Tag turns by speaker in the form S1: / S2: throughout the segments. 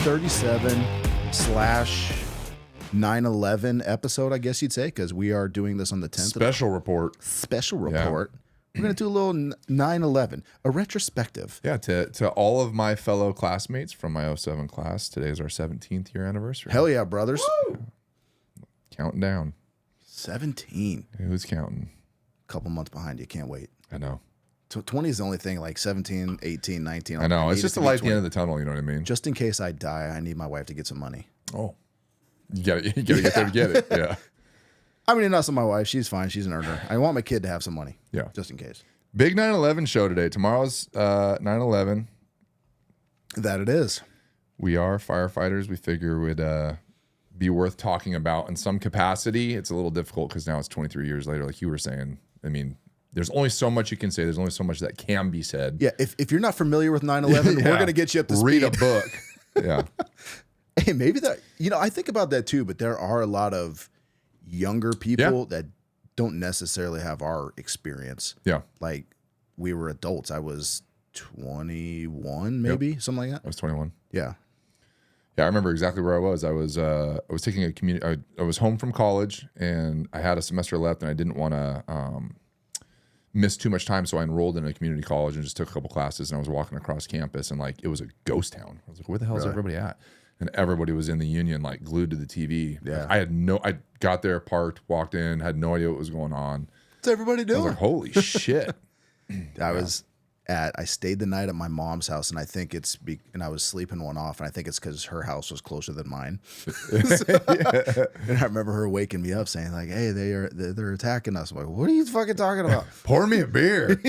S1: 37 / 9/11 episode, I guess you'd say, because we are doing this on the 10th.
S2: Special report.
S1: Yeah. We're going to do a little 9/11, a retrospective.
S2: Yeah, to all of my fellow classmates from my 07 class, today is our 17th year anniversary.
S1: Hell yeah, brothers.
S2: Woo! Counting down.
S1: 17.
S2: Who's counting?
S1: A couple months behind you. Can't wait.
S2: I know.
S1: 20 is the only thing, like 17, 18, 19.
S2: I know. It's just a light at the end of the tunnel, you know what I mean?
S1: Just in case I die, I need my wife to get some money.
S2: Oh. You gotta get there to get it. Yeah.
S1: I mean, not so my wife. She's fine. She's an earner. I want my kid to have some money.
S2: Yeah.
S1: Just in case.
S2: Big 9/11 show today. Tomorrow's 9/11.
S1: That it is.
S2: We are firefighters. We figure it would be worth talking about in some capacity. It's a little difficult because now it's 23 years later, like you were saying. I mean, there's only so much you can say. There's only so much that can be said.
S1: Yeah, if you're not familiar with 9/11, we're going to get you up to speed.
S2: Read a book. Yeah.
S1: Hey, maybe that, I think about that too, but there are a lot of younger people that don't necessarily have our experience.
S2: Yeah.
S1: Like, we were adults. I was 21, maybe, something like that.
S2: I was 21.
S1: Yeah.
S2: Yeah, I remember exactly where I was. I was taking a community. I was home from college, and I had a semester left, and I didn't want to miss too much time, so I enrolled in a community college and just took a couple classes. And I was walking across campus, and like it was a ghost town. I was like, "Where the hell is everybody at?" And everybody was in the Union, like glued to the TV.
S1: Yeah,
S2: like, I got there, parked, walked in, had no idea what was going on.
S1: What's everybody doing?
S2: I was like, "Holy shit!"
S1: I stayed the night at my mom's house, and I think and I was sleeping one off, and I think it's because her house was closer than mine. And I remember her waking me up saying like, "Hey, they're attacking us." I'm like, "What are you fucking talking about?"
S2: Pour me a beer.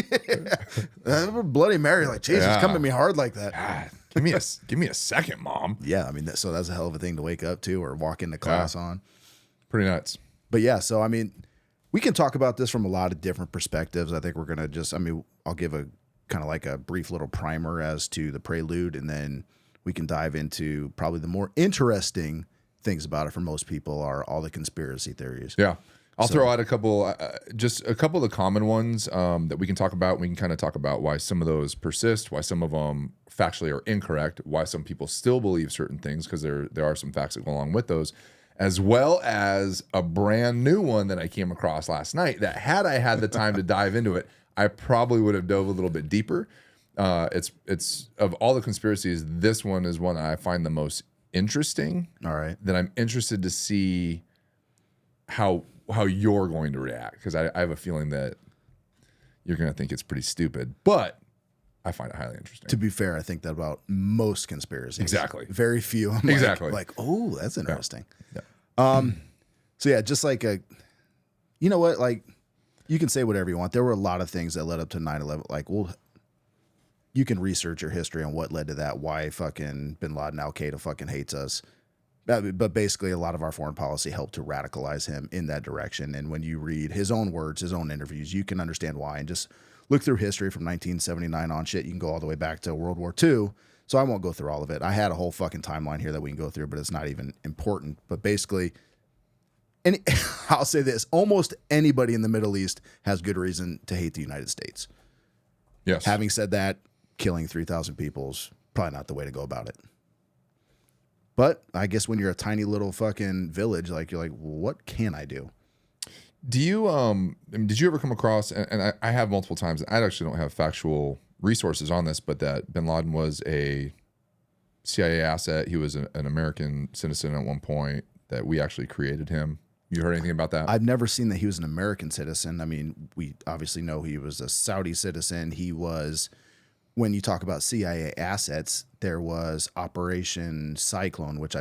S1: Bloody Mary, like, Jesus, come at me hard like that.
S2: God, give me a second, Mom.
S1: Yeah, I mean, so that's a hell of a thing to wake up to or walk into class on.
S2: Pretty nuts.
S1: But yeah, so I mean, we can talk about this from a lot of different perspectives. I think we're gonna I'll give a kind of like a brief little primer as to the prelude, and then we can dive into probably the more interesting things about it for most people are all the conspiracy theories.
S2: Yeah. I'll throw out a couple, just a couple of the common ones that we can talk about. We can kind of talk about why some of those persist, why some of them factually are incorrect, why some people still believe certain things, because there are some facts that go along with those, as well as a brand new one that I came across last night that had I had the time to dive into it, I probably would have dove a little bit deeper. It's of all the conspiracies, this one is one that I find the most interesting.
S1: All right.
S2: That I'm interested to see how you're going to react, because I have a feeling that you're going to think it's pretty stupid, but I find it highly interesting.
S1: To be fair, I think that about most conspiracies.
S2: Exactly.
S1: Very few. I'm like, oh, that's interesting. Yeah. So yeah, just like you know what, like, you can say whatever you want. There were a lot of things that led up to 9/11. Like, well, you can research your history on what led to that, why fucking bin Laden, al-Qaeda fucking hates us. But basically, a lot of our foreign policy helped to radicalize him in that direction. And when you read his own words, his own interviews, you can understand why. And just look through history from 1979 on shit. You can go all the way back to World War II. So I won't go through all of it. I had a whole fucking timeline here that we can go through, but it's not even important. But basically, I'll say this, almost anybody in the Middle East has good reason to hate the United States.
S2: Yes.
S1: Having said that, killing 3,000 people is probably not the way to go about it. But I guess when you're a tiny little fucking village, like, you're like, well, what can I do?
S2: Do you did you ever come across, and I have multiple times, I actually don't have factual resources on this, but that bin Laden was a CIA asset. He was an American citizen at one point, that we actually created him. You heard anything about that?
S1: I've never seen that he was an American citizen. I mean, we obviously know he was a Saudi citizen. He was, when you talk about CIA assets, there was Operation Cyclone, which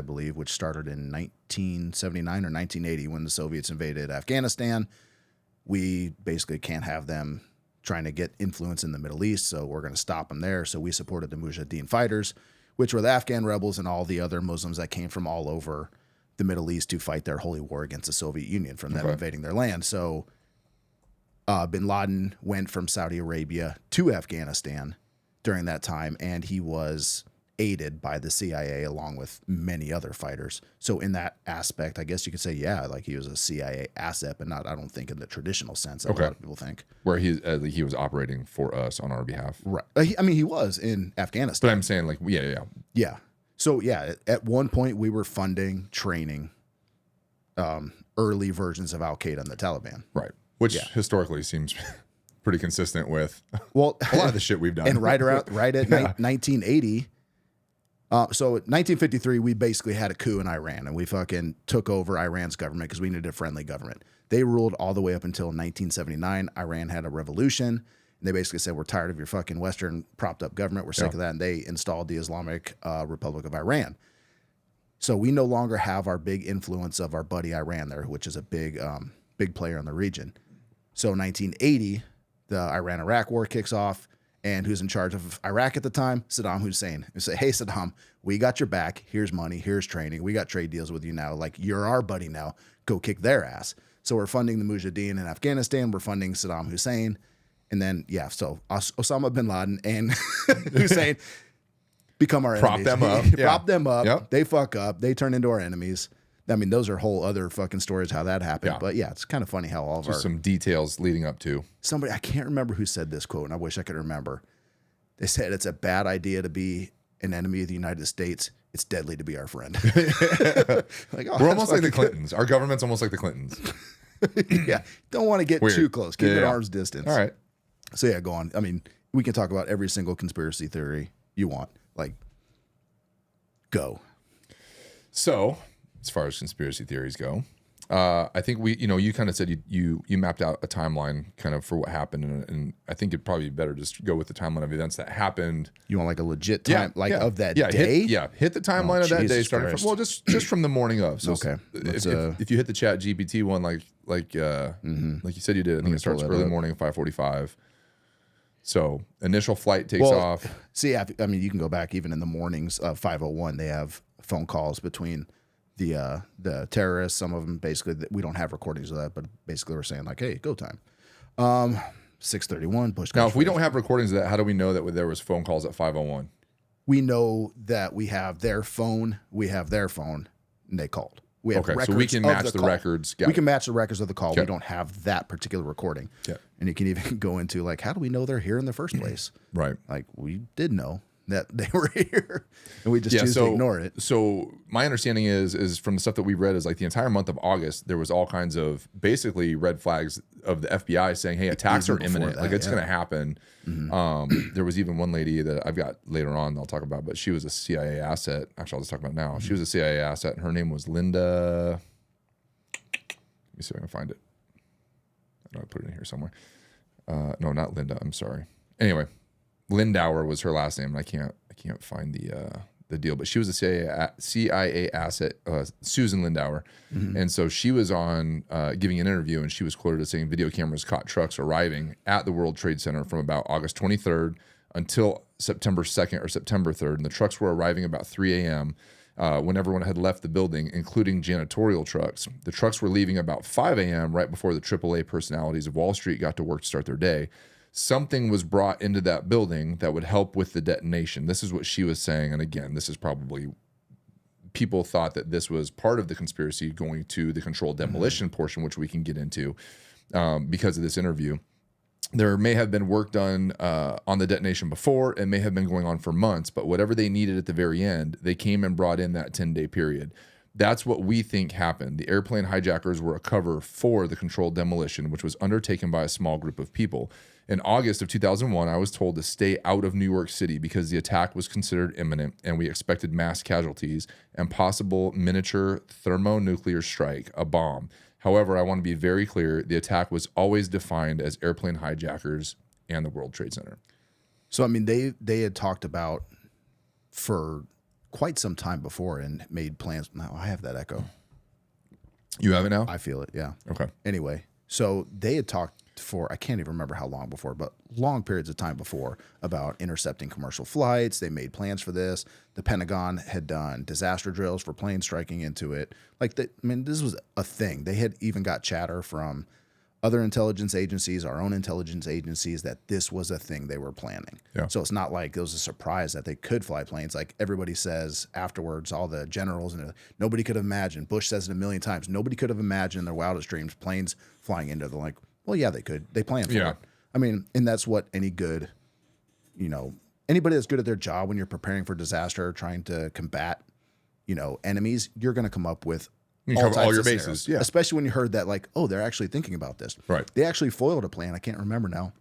S1: started in 1979 or 1980 when the Soviets invaded Afghanistan. We basically can't have them trying to get influence in the Middle East, so we're going to stop them there. So we supported the Mujahideen fighters, which were the Afghan rebels and all the other Muslims that came from all over the Middle East to fight their holy war against the Soviet Union from them invading their land. So bin Laden went from Saudi Arabia to Afghanistan during that time, and he was aided by the CIA along with many other fighters. So in that aspect, I guess you could say, yeah, like he was a CIA asset, but not, I don't think in the traditional sense that a lot of people think.
S2: Where he was operating for us on our behalf.
S1: Right. I mean, he was in Afghanistan.
S2: But I'm saying, like, yeah.
S1: Yeah. So yeah, at one point we were funding training early versions of al-Qaeda and the Taliban.
S2: Right. Which historically seems pretty consistent with a lot of the shit we've done.
S1: And right at 1980. So 1953, we basically had a coup in Iran, and we fucking took over Iran's government because we needed a friendly government. They ruled all the way up until 1979. Iran had a revolution, and they basically said, we're tired of your fucking Western propped up government. We're sick of that. And they installed the Islamic Republic of Iran. So we no longer have our big influence of our buddy Iran there, which is a big player in the region. So 1980, the Iran-Iraq war kicks off. And who's in charge of Iraq at the time? Saddam Hussein. We say, hey, Saddam, we got your back. Here's money. Here's training. We got trade deals with you now. Like, you're our buddy now. Go kick their ass. So we're funding the Mujahideen in Afghanistan. We're funding Saddam Hussein. And then, so Osama bin Laden and Hussein become our enemies. Prop them up.
S2: Yep.
S1: They fuck up. They turn into our enemies. I mean, those are whole other fucking stories how that happened. Yeah. But yeah, it's kind of funny how all of
S2: just some details leading up to.
S1: Somebody, I can't remember who said this quote, and I wish I could remember. They said it's a bad idea to be an enemy of the United States. It's deadly to be our friend.
S2: Like, we're almost like the Clintons. Our government's almost like the Clintons.
S1: Yeah. Don't want to get too close. Keep it arm's distance.
S2: All right.
S1: So yeah, go on. I mean, we can talk about every single conspiracy theory you want. Like, go.
S2: So, as far as conspiracy theories go, I think you kind of said you mapped out a timeline kind of for what happened, and I think it'd probably be better just go with the timeline of events that happened.
S1: You want like a legit time, of that day?
S2: Hit the timeline of that day, starting from just from the morning of. So
S1: okay,
S2: if you hit the Chat GPT one, like you said you did, I think it starts early morning, 5:45. So initial flight takes off.
S1: See, I mean, you can go back even in the mornings of 5:01. They have phone calls between the terrorists. Some of them basically, we don't have recordings of that, but basically we're saying like, hey, go time. 6:31. Bush.
S2: Now, if we don't have recordings of that, how do we know that there was phone calls at 5:01?
S1: We know that we have their phone. We have their phone, and they called. We have records,
S2: so we can match the records.
S1: We can match the records of the call. We don't have that particular recording. And you can even go into like, how do we know they're here in the first place?
S2: Right.
S1: Like, we did know that they were here, and we just choose to ignore it.
S2: So my understanding is from the stuff that we read is like the entire month of August, there was all kinds of basically red flags of the FBI saying, hey, attacks are imminent. Like, it's going to happen. There was even one lady that I've got later on I'll talk about, but she was a CIA asset. Actually, I'll just talk about it now. She was a CIA asset, and her name was Linda. Let me see if I can find it. I know I put it in here somewhere. No, not Linda. I'm sorry. Anyway, Lindauer was her last name, and I can't find the deal, but she was a CIA asset, Susan Lindauer, and so she was on giving an interview, and she was quoted as saying video cameras caught trucks arriving at the World Trade Center from about August 23rd until September 2nd or September 3rd, and the trucks were arriving about 3 a.m. When everyone had left the building, including janitorial trucks. The trucks were leaving about 5 a.m. right before the AAA personalities of Wall Street got to work to start their day. Something was brought into that building that would help with the detonation. This is what she was saying. And again, this is probably, people thought that this was part of the conspiracy going to the controlled demolition portion, which we can get into because of this interview. There may have been work done on the detonation before. It may have been going on for months, but whatever they needed at the very end, they came and brought in that 10-day period. That's what we think happened. The airplane hijackers were a cover for the controlled demolition, which was undertaken by a small group of people. In August of 2001, I was told to stay out of New York City because the attack was considered imminent and we expected mass casualties and possible miniature thermonuclear strike, a bomb. However, I want to be very clear, the attack was always defined as airplane hijackers and the World Trade Center.
S1: So, I mean, they had talked about for quite some time before and made plans. Now, I have that echo.
S2: You have it now?
S1: I feel it, yeah.
S2: Okay.
S1: Anyway, so they had talked for, I can't even remember how long before, but long periods of time before about intercepting commercial flights. They made plans for this. The Pentagon had done disaster drills for planes striking into it. Like, I mean, this was a thing. They had even got chatter from other intelligence agencies, our own intelligence agencies, that this was a thing they were planning.
S2: Yeah.
S1: So it's not like it was a surprise that they could fly planes. Like everybody says afterwards, all the generals, and nobody could have imagined. Bush says it a million times. Nobody could have imagined in their wildest dreams planes flying into them. Like, well, yeah, they could. They planned for it. I mean, and that's what any good, anybody that's good at their job when you're preparing for disaster or trying to combat, enemies, you're going to come up with
S2: You
S1: all
S2: cover
S1: types
S2: all your
S1: of
S2: bases.
S1: scenarios.
S2: Yeah.
S1: Especially when you heard that, like, oh, they're actually thinking about this.
S2: Right.
S1: They actually foiled a plan. I can't remember now,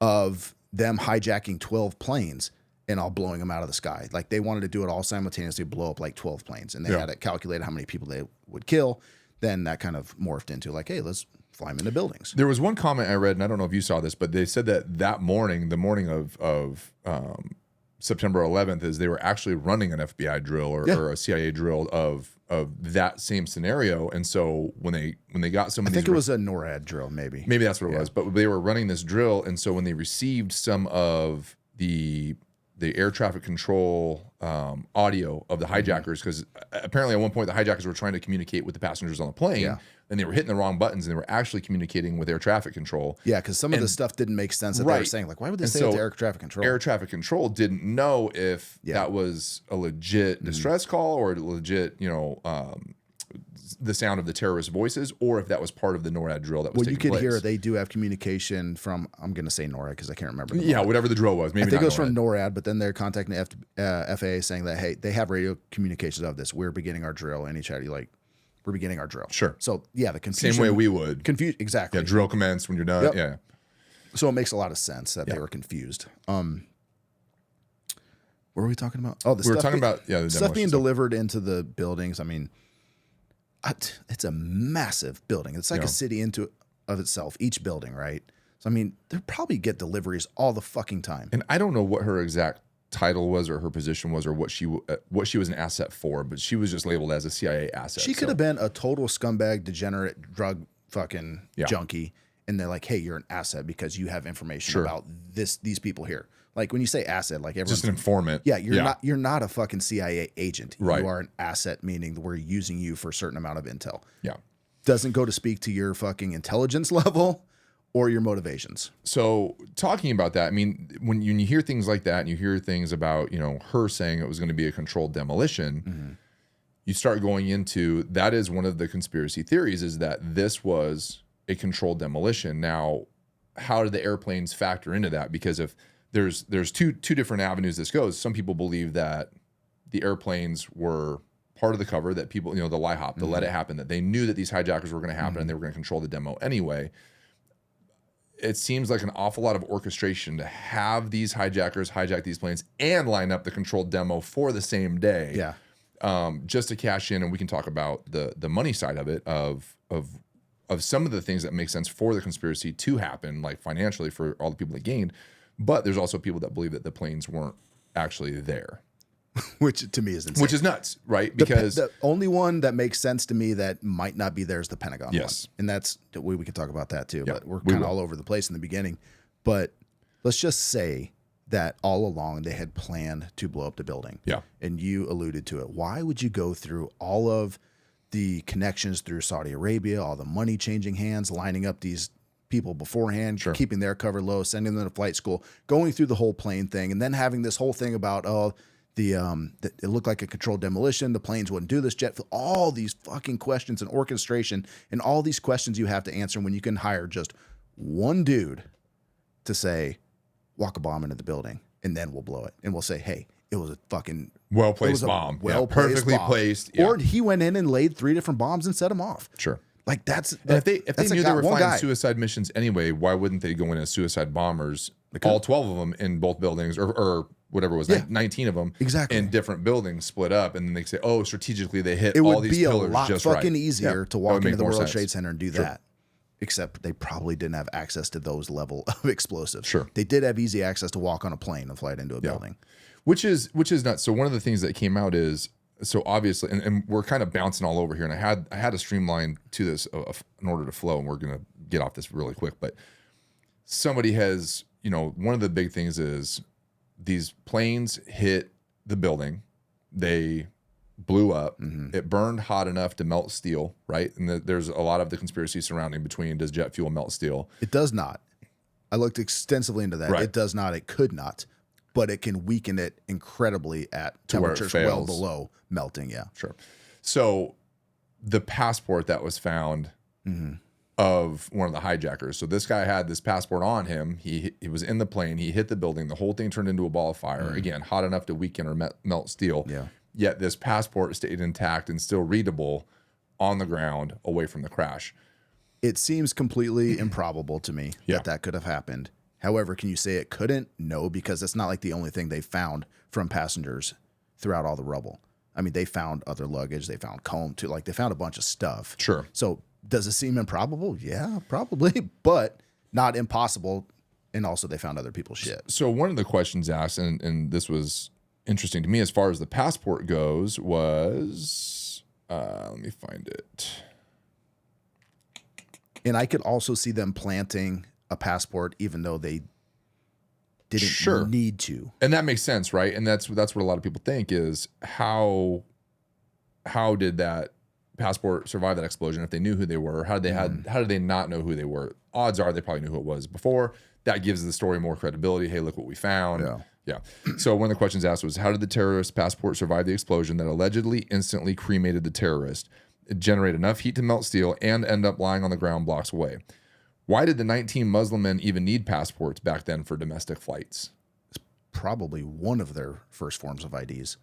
S1: of them hijacking 12 planes and all blowing them out of the sky. Like they wanted to do it all simultaneously, blow up like 12 planes, and they had it calculated how many people they would kill. Then that kind of morphed into like, hey, let's fly them into buildings.
S2: There was one comment I read, and I don't know if you saw this, but they said that morning, the morning of September 11th, is they were actually running an FBI drill or a CIA drill of that same scenario. And so when they got some of
S1: I think it was a NORAD drill, maybe.
S2: Maybe that's what it was. But they were running this drill, and so when they received some of the air traffic control audio of the hijackers, because apparently at one point the hijackers were trying to communicate with the passengers on the plane, and they were hitting the wrong buttons, and they were actually communicating with air traffic control.
S1: Yeah, because some of the stuff didn't make sense that they were saying. Like, why would they say it to air traffic control?
S2: Air traffic control didn't know if that was a legit distress call or a legit, the sound of the terrorist voices, or if that was part of the NORAD drill that was taking place.
S1: Well, you could hear they do have communication from, I'm going to say NORAD because I can't remember.
S2: Yeah, whatever the drill was. Maybe
S1: I think
S2: not
S1: it was
S2: NORAD.
S1: from NORAD, but then they're contacting the FAA saying that, hey, they have radio communications of this. We're beginning our drill. And each like, we're beginning our drill.
S2: Sure.
S1: So, yeah, the confusion.
S2: Same way we would.
S1: Exactly.
S2: Yeah, drill commence when you're done.
S1: Yep.
S2: Yeah.
S1: So it makes a lot of sense that they were confused. What were we talking about? Oh,
S2: we were talking about the
S1: stuff being
S2: stuff.
S1: delivered into the buildings. I mean, it's a massive building. It's like a city of itself, each building, right? So, I mean, they probably get deliveries all the fucking time.
S2: And I don't know what her exact title was or her position was or what she was an asset for, but she was just labeled as a CIA asset.
S1: She could have been a total scumbag, degenerate, drug fucking junkie. And they're like, hey, you're an asset because you have information about these people here. Like when you say asset, like everyone's
S2: just an informant.
S1: Yeah, you're not a fucking CIA agent.
S2: Right.
S1: You are an asset, meaning we're using you for a certain amount of intel.
S2: Yeah.
S1: Doesn't go to speak to your fucking intelligence level or your motivations.
S2: So talking about that, I mean, when you hear things like that and you hear things about, her saying it was going to be a controlled demolition, you start going into, that is one of the conspiracy theories, is that this was a controlled demolition. Now, how do the airplanes factor into that? Because if there's two different avenues this goes. Some people believe that the airplanes were part of the cover, that people, the lie hop, the let it happen, that they knew that these hijackers were going to happen and they were going to control the demo anyway. It seems like an awful lot of orchestration to have these hijackers hijack these planes and line up the controlled demo for the same day.
S1: Yeah.
S2: Just to cash in, and we can talk about the money side of it, of some of the things that make sense for the conspiracy to happen, like financially for all the people that gained. But there's also people that believe that the planes weren't actually there.
S1: Which to me is insane.
S2: Which is nuts, right? Because
S1: the only one that makes sense to me that might not be there is the Pentagon one. And that's, we can talk about that too. But we're kind of all over the place in the beginning. But let's just say that all along they had planned to blow up the building.
S2: Yeah.
S1: And you alluded to it. Why would you go through all of the connections through Saudi Arabia, all the money changing hands, lining up these people beforehand, keeping their cover low, sending them to flight school, going through the whole plane thing, and then having this whole thing about, it looked like a controlled demolition, the planes wouldn't do this, all these fucking questions and orchestration, and all these questions you have to answer when you can hire just one dude to say, walk a bomb into the building, and then we'll blow it. And we'll say, hey, it was a fucking
S2: well-placed bomb. Perfectly placed.
S1: Yeah. Or he went in and laid 3 different bombs and set them off.
S2: Sure.
S1: Like that's
S2: if they knew they were flying suicide missions anyway, why wouldn't they go in as suicide bombers? All 12 of them in both buildings, or whatever it was, 19 of them in different buildings split up, and then they say, oh, strategically they hit all these pillars just right.
S1: It would be a lot fucking easier to walk into the World Trade Center and do that. Except they probably didn't have access to those level of explosives.
S2: Sure.
S1: They did have easy access to walk on a plane and fly it into a building.
S2: Which is nuts. So one of the things that came out is, so obviously, and we're kind of bouncing all over here, and I had a streamline to this in order to flow, and we're going to get off this really quick, but somebody has, one of the big things is these planes hit the building, they blew up, it burned hot enough to melt steel, right? And there's a lot of the conspiracy surrounding between, does jet fuel melt steel?
S1: It does not. I looked extensively into that. Right. It does not. It could not. But it can weaken it incredibly at temperatures well below melting. Yeah.
S2: Sure. So the passport that was found of one of the hijackers. So this guy had this passport on him. He was in the plane. He hit the building. The whole thing turned into a ball of fire. Again, hot enough to weaken or melt steel.
S1: Yeah.
S2: Yet this passport stayed intact and still readable on the ground away from the crash.
S1: It seems completely improbable to me that that could have happened. However, can you say it couldn't? No, because it's not like the only thing they found from passengers throughout all the rubble. I mean, they found other luggage. They found comb too. Like, they found a bunch of stuff.
S2: Sure.
S1: So does it seem improbable? Yeah, probably, but not impossible. And also they found other people's shit.
S2: So one of the questions asked, and this was interesting to me as far as the passport goes, was, let me find it.
S1: And I could also see them planting a passport even though they didn't need to.
S2: And that makes sense, right? And that's what a lot of people think is how did that passport survive that explosion if they knew who they were? How did they not know who they were? Odds are they probably knew who it was before. That gives the story more credibility. Hey, look what we found. Yeah. So one of the questions asked was, how did the terrorist passport survive the explosion that allegedly instantly cremated the terrorist? It generated enough heat to melt steel and end up lying on the ground blocks away. Why did the 19 Muslim men even need passports back then for domestic flights?
S1: It's probably one of their first forms of IDs.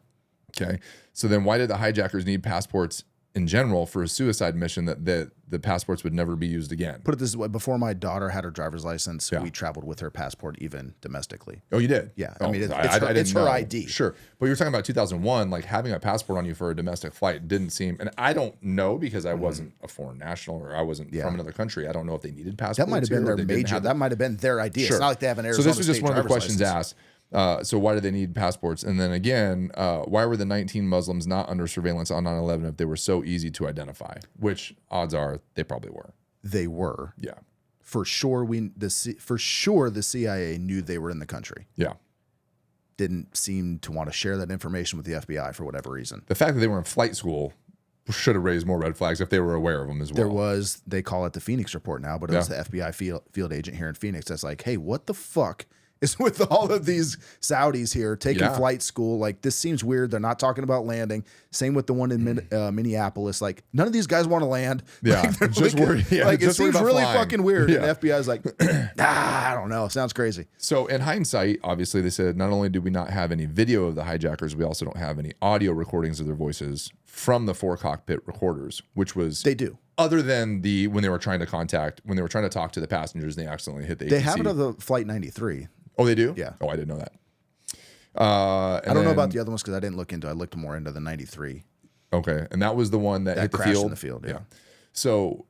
S2: Okay. So then why did the hijackers need passports in general for a suicide mission that the passports would never be used again?
S1: Put it this way, before my daughter had her driver's license, we traveled with her passport even domestically.
S2: Oh, you did?
S1: Yeah.
S2: Oh,
S1: I mean, it's her ID.
S2: Sure. But you were talking about 2001, like having a passport on you for a domestic flight didn't seem, and I don't know because I wasn't a foreign national or I wasn't from another country. I don't know if they needed passports.
S1: That might have been their major, that might have been their idea. It's not like they have an Arizona
S2: So this was just
S1: State
S2: one of the questions
S1: license.
S2: asked. So why do they need passports? And then again, why were the 19 Muslims not under surveillance on 9/11 if they were so easy to identify? Which odds are they probably were.
S1: They were.
S2: Yeah.
S1: For sure, the CIA knew they were in the country.
S2: Yeah.
S1: Didn't seem to want to share that information with the FBI for whatever reason.
S2: The fact that they were in flight school should have raised more red flags if they were aware of them as well.
S1: There was, they call it the Phoenix Report now, but it was the FBI field agent here in Phoenix that's like, hey, what the fuck is with all of these Saudis here taking flight school? Like, this seems weird. They're not talking about landing. Same with the one in Minneapolis. Like, none of these guys want to land.
S2: Yeah,
S1: like,
S2: just worried. Yeah,
S1: like,
S2: just
S1: it seems really
S2: flying.
S1: fucking weird. And the FBI's like, I don't know. Sounds crazy.
S2: So in hindsight, obviously they said, not only do we not have any video of the hijackers, we also don't have any audio recordings of their voices from the 4 cockpit recorders, which was
S1: They do.
S2: Other than when they were trying to talk to the passengers, and they accidentally hit the APC.
S1: They have it of the Flight 93.
S2: Oh, they do?
S1: Yeah.
S2: Oh, I didn't know that.
S1: I don't know about the other ones because I didn't look into it. I looked more into the 93.
S2: Okay. And that was the one that hit the
S1: crashed
S2: field?
S1: in the field, yeah.
S2: So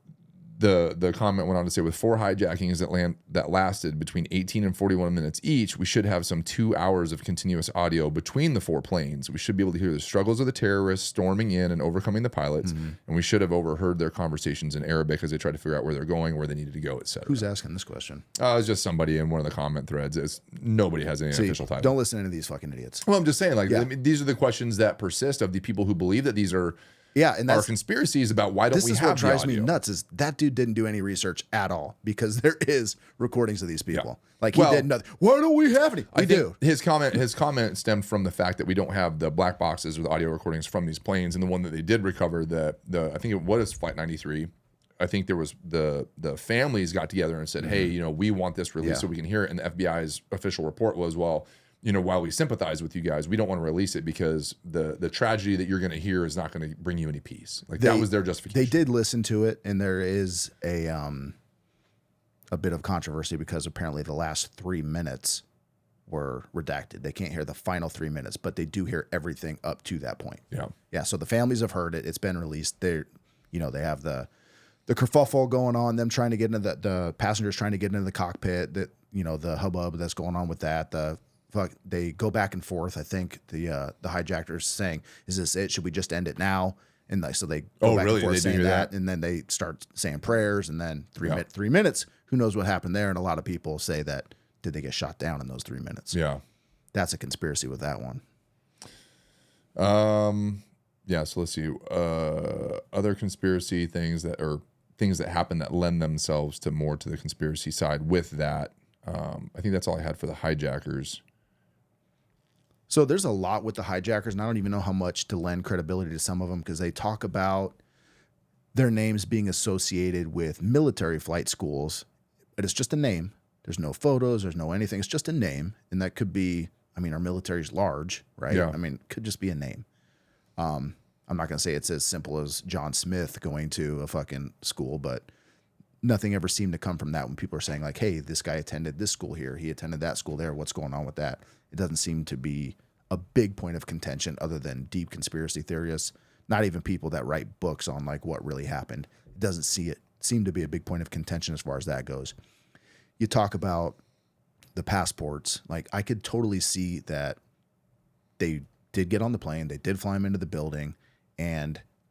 S2: the comment went on to say, with 4 hijackings that lasted between 18 and 41 minutes each, we should have some 2 hours of continuous audio between the 4 planes. We should be able to hear the struggles of the terrorists storming in and overcoming the pilots, and we should have overheard their conversations in Arabic as they tried to figure out where they're going, where they needed to go, etc.
S1: Who's asking this question?
S2: It was just somebody in one of the comment threads. Nobody has any official title.
S1: Don't listen to any of these fucking idiots.
S2: Well, I'm just saying, like, I mean, these are the questions that persist of the people who believe that these are
S1: and
S2: our conspiracies about why don't we have
S1: This is what drives
S2: the audio.
S1: me nuts is that dude didn't do any research at all because there is recordings of these people. Like, he did nothing. Why don't we have any? We do.
S2: His comment stemmed from the fact that we don't have the black boxes or the audio recordings from these planes, and the one that they did recover, I think it was Flight 93. I think there was the families got together and said, hey, you know, we want this released so we can hear it. And the FBI's official report was, well, you know, while we sympathize with you guys, we don't want to release it because the tragedy that you're going to hear is not going to bring you any peace. Like, that was their justification.
S1: They did listen to it, and there is a bit of controversy because apparently the last 3 minutes were redacted. They can't hear the final 3 minutes, but they do hear everything up to that point. Yeah. So the families have heard it. It's been released. They have the kerfuffle going on, them trying to get into the passengers trying to get into the cockpit, that, you know, the hubbub that's going on with that. They go back and forth. I think the hijackers saying, "Is this it? Should we just end it now?" And so they go back and forth saying that, and then they start saying prayers, and then 3 minutes. Who knows what happened there? And a lot of people say that did they get shot down in those 3 minutes?
S2: Yeah,
S1: that's a conspiracy with that one.
S2: Yeah. So let's see. Other conspiracy things that happen that lend themselves to more to the conspiracy side. With that, I think that's all I had for the hijackers.
S1: So there's a lot with the hijackers, and I don't even know how much to lend credibility to some of them because they talk about their names being associated with military flight schools, but it's just a name. There's no photos, there's no anything. It's just a name. And that could be, I mean, our military's large, right?
S2: Yeah.
S1: I mean, it could just be a name. I'm not going to say it's as simple as John Smith going to a fucking school, but nothing ever seemed to come from that when people are saying like, hey, this guy attended this school here. He attended that school there. What's going on with that? It doesn't seem to be a big point of contention other than deep conspiracy theorists, not even people that write books on like what really happened. It doesn't seem to be a big point of contention as far as that goes. You talk about the passports. Like I could totally see that they did get on the plane. They did fly him into the building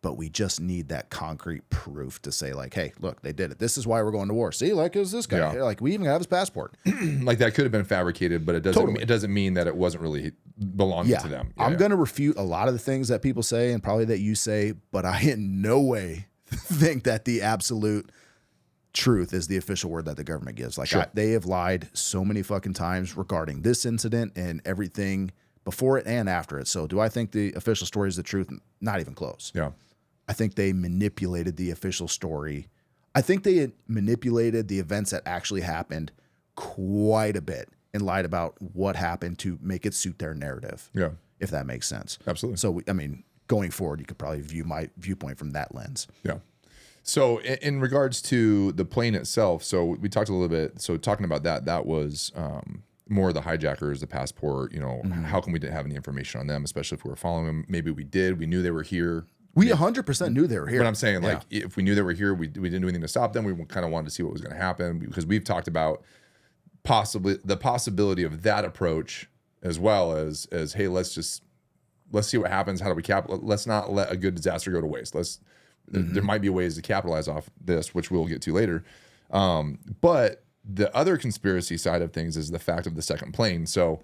S1: but we just need that concrete proof to say like, hey, look, they did it. This is why we're going to war. See, like, is this guy?
S2: Yeah.
S1: Like we even have his passport.
S2: Like that could have been fabricated, but it doesn't.
S1: Totally.
S2: It doesn't mean that it wasn't really belonging
S1: Yeah.
S2: to them.
S1: I'm going to refute a lot of the things that people say and probably that you say, but I in no way think that the absolute truth is the official word that the government gives. Like
S2: Sure.
S1: they have lied so many fucking times regarding this incident and everything before it and after it. So do I think the official story is the truth? Not even close.
S2: Yeah.
S1: I think they manipulated the official story. I think they had manipulated the events that actually happened quite a bit and lied about what happened to make it suit their narrative.
S2: Yeah.
S1: If that makes sense.
S2: Absolutely.
S1: So, I mean, going forward, you could probably view my viewpoint from that lens.
S2: Yeah. So in regards to the plane itself, so we talked a little bit. So talking about that was more the hijackers, the passport. You know, how come we didn't have any information on them, especially if we were following them? Maybe we did. We knew they were here.
S1: We 100% knew they were here.
S2: But I'm saying, like, if we knew they were here, we didn't do anything to stop them. We kind of wanted to see what was going to happen because we've talked about possibly the possibility of that approach as well as hey, let's see what happens. How do we let's not let a good disaster go to waste. There might be ways to capitalize off this, which we'll get to later. But the other conspiracy side of things is the fact of the second plane. So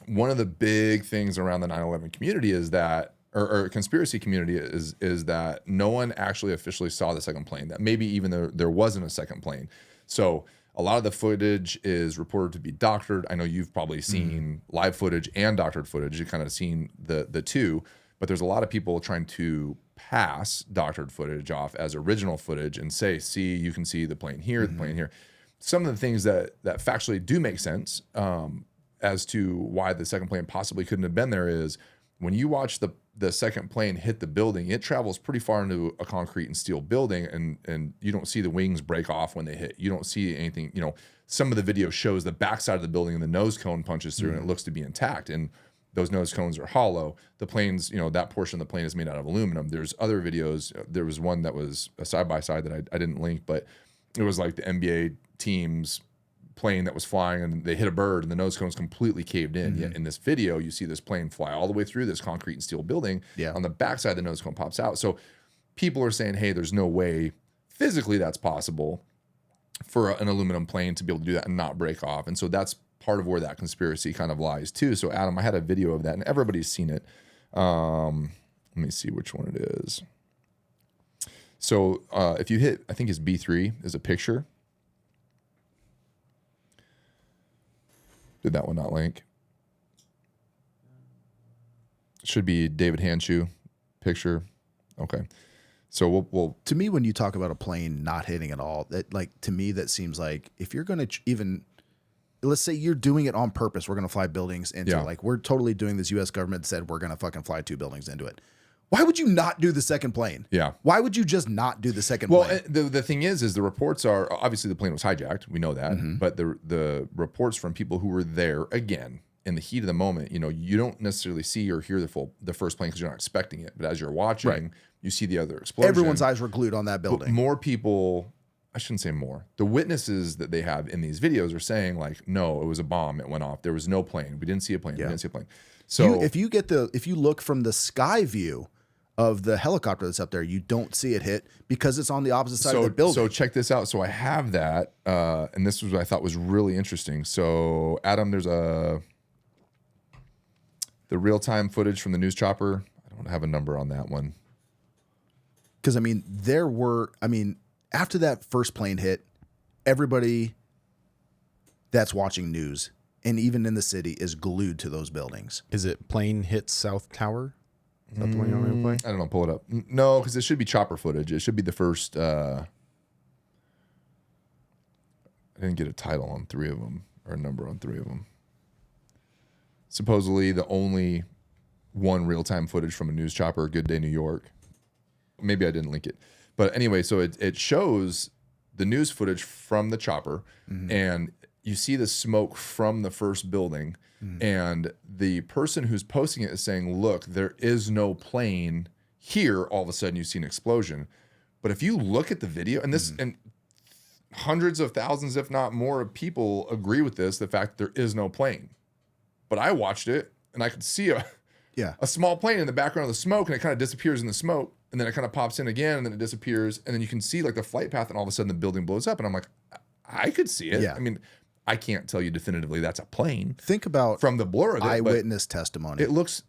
S2: one of the big things around the 9/11 community is that, or conspiracy community is that no one actually officially saw the second plane, that maybe even there wasn't a second plane. So a lot of the footage is reported to be doctored. I know you've probably seen live footage and doctored footage. You've kind of seen the two, but there's a lot of people trying to pass doctored footage off as original footage and say, see, you can see the plane here, the plane here. Some of the things that factually do make sense as to why the second plane possibly couldn't have been there is when you watch the second plane hit the building, it travels pretty far into a concrete and steel building, and you don't see the wings break off when they hit. You don't see anything. You know, some of the video shows the backside of the building and the nose cone punches through and it looks to be intact. And those nose cones are hollow. The planes, you know, that portion of the plane is made out of aluminum. There's other videos. There was one that was a side-by-side that I didn't link, but it was like the NBA team's plane that was flying and they hit a bird and the nose cone's completely caved in. Yet in this video, you see this plane fly all the way through this concrete and steel building.
S1: Yeah.
S2: On the backside, the nose cone pops out. So people are saying, hey, there's no way physically that's possible for an aluminum plane to be able to do that and not break off. And so that's part of where that conspiracy kind of lies too. So Adam, I had a video of that and everybody's seen it. Let me see which one it is. So if you hit, I think it's B3 is a picture. Did that one not link? Should be David Handshoe picture. Okay. So we'll
S1: to me, when you talk about a plane not hitting at all, that like to me that seems like if you're going to even, let's say you're doing it on purpose, we're going to fly buildings into like we're totally doing this. U.S. government said we're going to fucking fly 2 buildings into it. Why would you not do the second plane?
S2: Yeah.
S1: Why would you just not do the second plane?
S2: Well, the thing is the reports are obviously the plane was hijacked. We know that, but the reports from people who were there again in the heat of the moment, you know, you don't necessarily see or hear the first plane because you're not expecting it. But as you're watching, you see the other explosion.
S1: Everyone's eyes were glued on that building.
S2: But more people, I shouldn't say more. The witnesses that they have in these videos are saying like, no, it was a bomb. It went off. There was no plane. We didn't see a plane. We didn't see a plane. So
S1: if you look from the sky view of the helicopter that's up there, you don't see it hit because it's on the opposite side of the building.
S2: So check this out. So I have that, and this was what I thought was really interesting. So Adam, there's the real-time footage from the news chopper. I don't have a number on that one.
S1: Because after that first plane hit, everybody that's watching news and even in the city is glued to those buildings.
S3: Is it plane hit South Tower?
S1: Is that the one you want me to play?
S2: I don't know. Pull it up. No, because it should be chopper footage. It should be the first. I didn't get a title on 3 of them or a number on 3 of them. Supposedly the only one real-time footage from a news chopper, Good Day New York. Maybe I didn't link it. But anyway, so it shows the news footage from the chopper, and you see the smoke from the first building, and the person who's posting it is saying, look, there is no plane here. All of a sudden you see an explosion. But if you look at the video, and this and hundreds of thousands, if not more, of people agree with this, the fact that there is no plane. But I watched it, and I could see a small plane in the background of the smoke, and it kind of disappears in the smoke, and then it kind of pops in again, and then it disappears, and then you can see like the flight path, and all of a sudden the building blows up, and I'm like, I could see it.
S1: Yeah.
S2: I mean, I can't tell you definitively that's a plane.
S1: Think about
S2: from the blur of it,
S1: eyewitness testimony.
S2: It looks.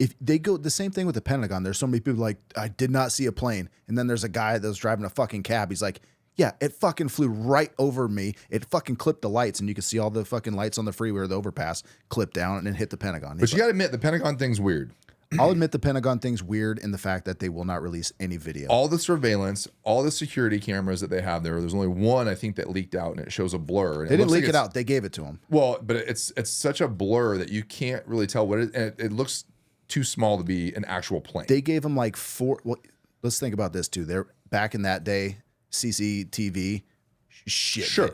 S1: If they go the same thing with the Pentagon, there's so many people like, I did not see a plane, and then there's a guy that was driving a fucking cab. He's like, yeah, it fucking flew right over me. It fucking clipped the lights, and you could see all the fucking lights on the freeway or the overpass clip down and then hit the Pentagon.
S2: But you got to admit, the Pentagon thing's weird.
S1: I'll admit the Pentagon thing's weird in the fact that they will not release any video.
S2: All the surveillance, all the security cameras that they have there's only one, I think, that leaked out, and it shows a blur.
S1: They didn't leak it out. They gave it to them.
S2: Well, but it's such a blur that you can't really tell what it is. And it looks too small to be an actual plane.
S1: They gave them like 4. Well, let's think about this too. They're back in that day, CCTV. Sure.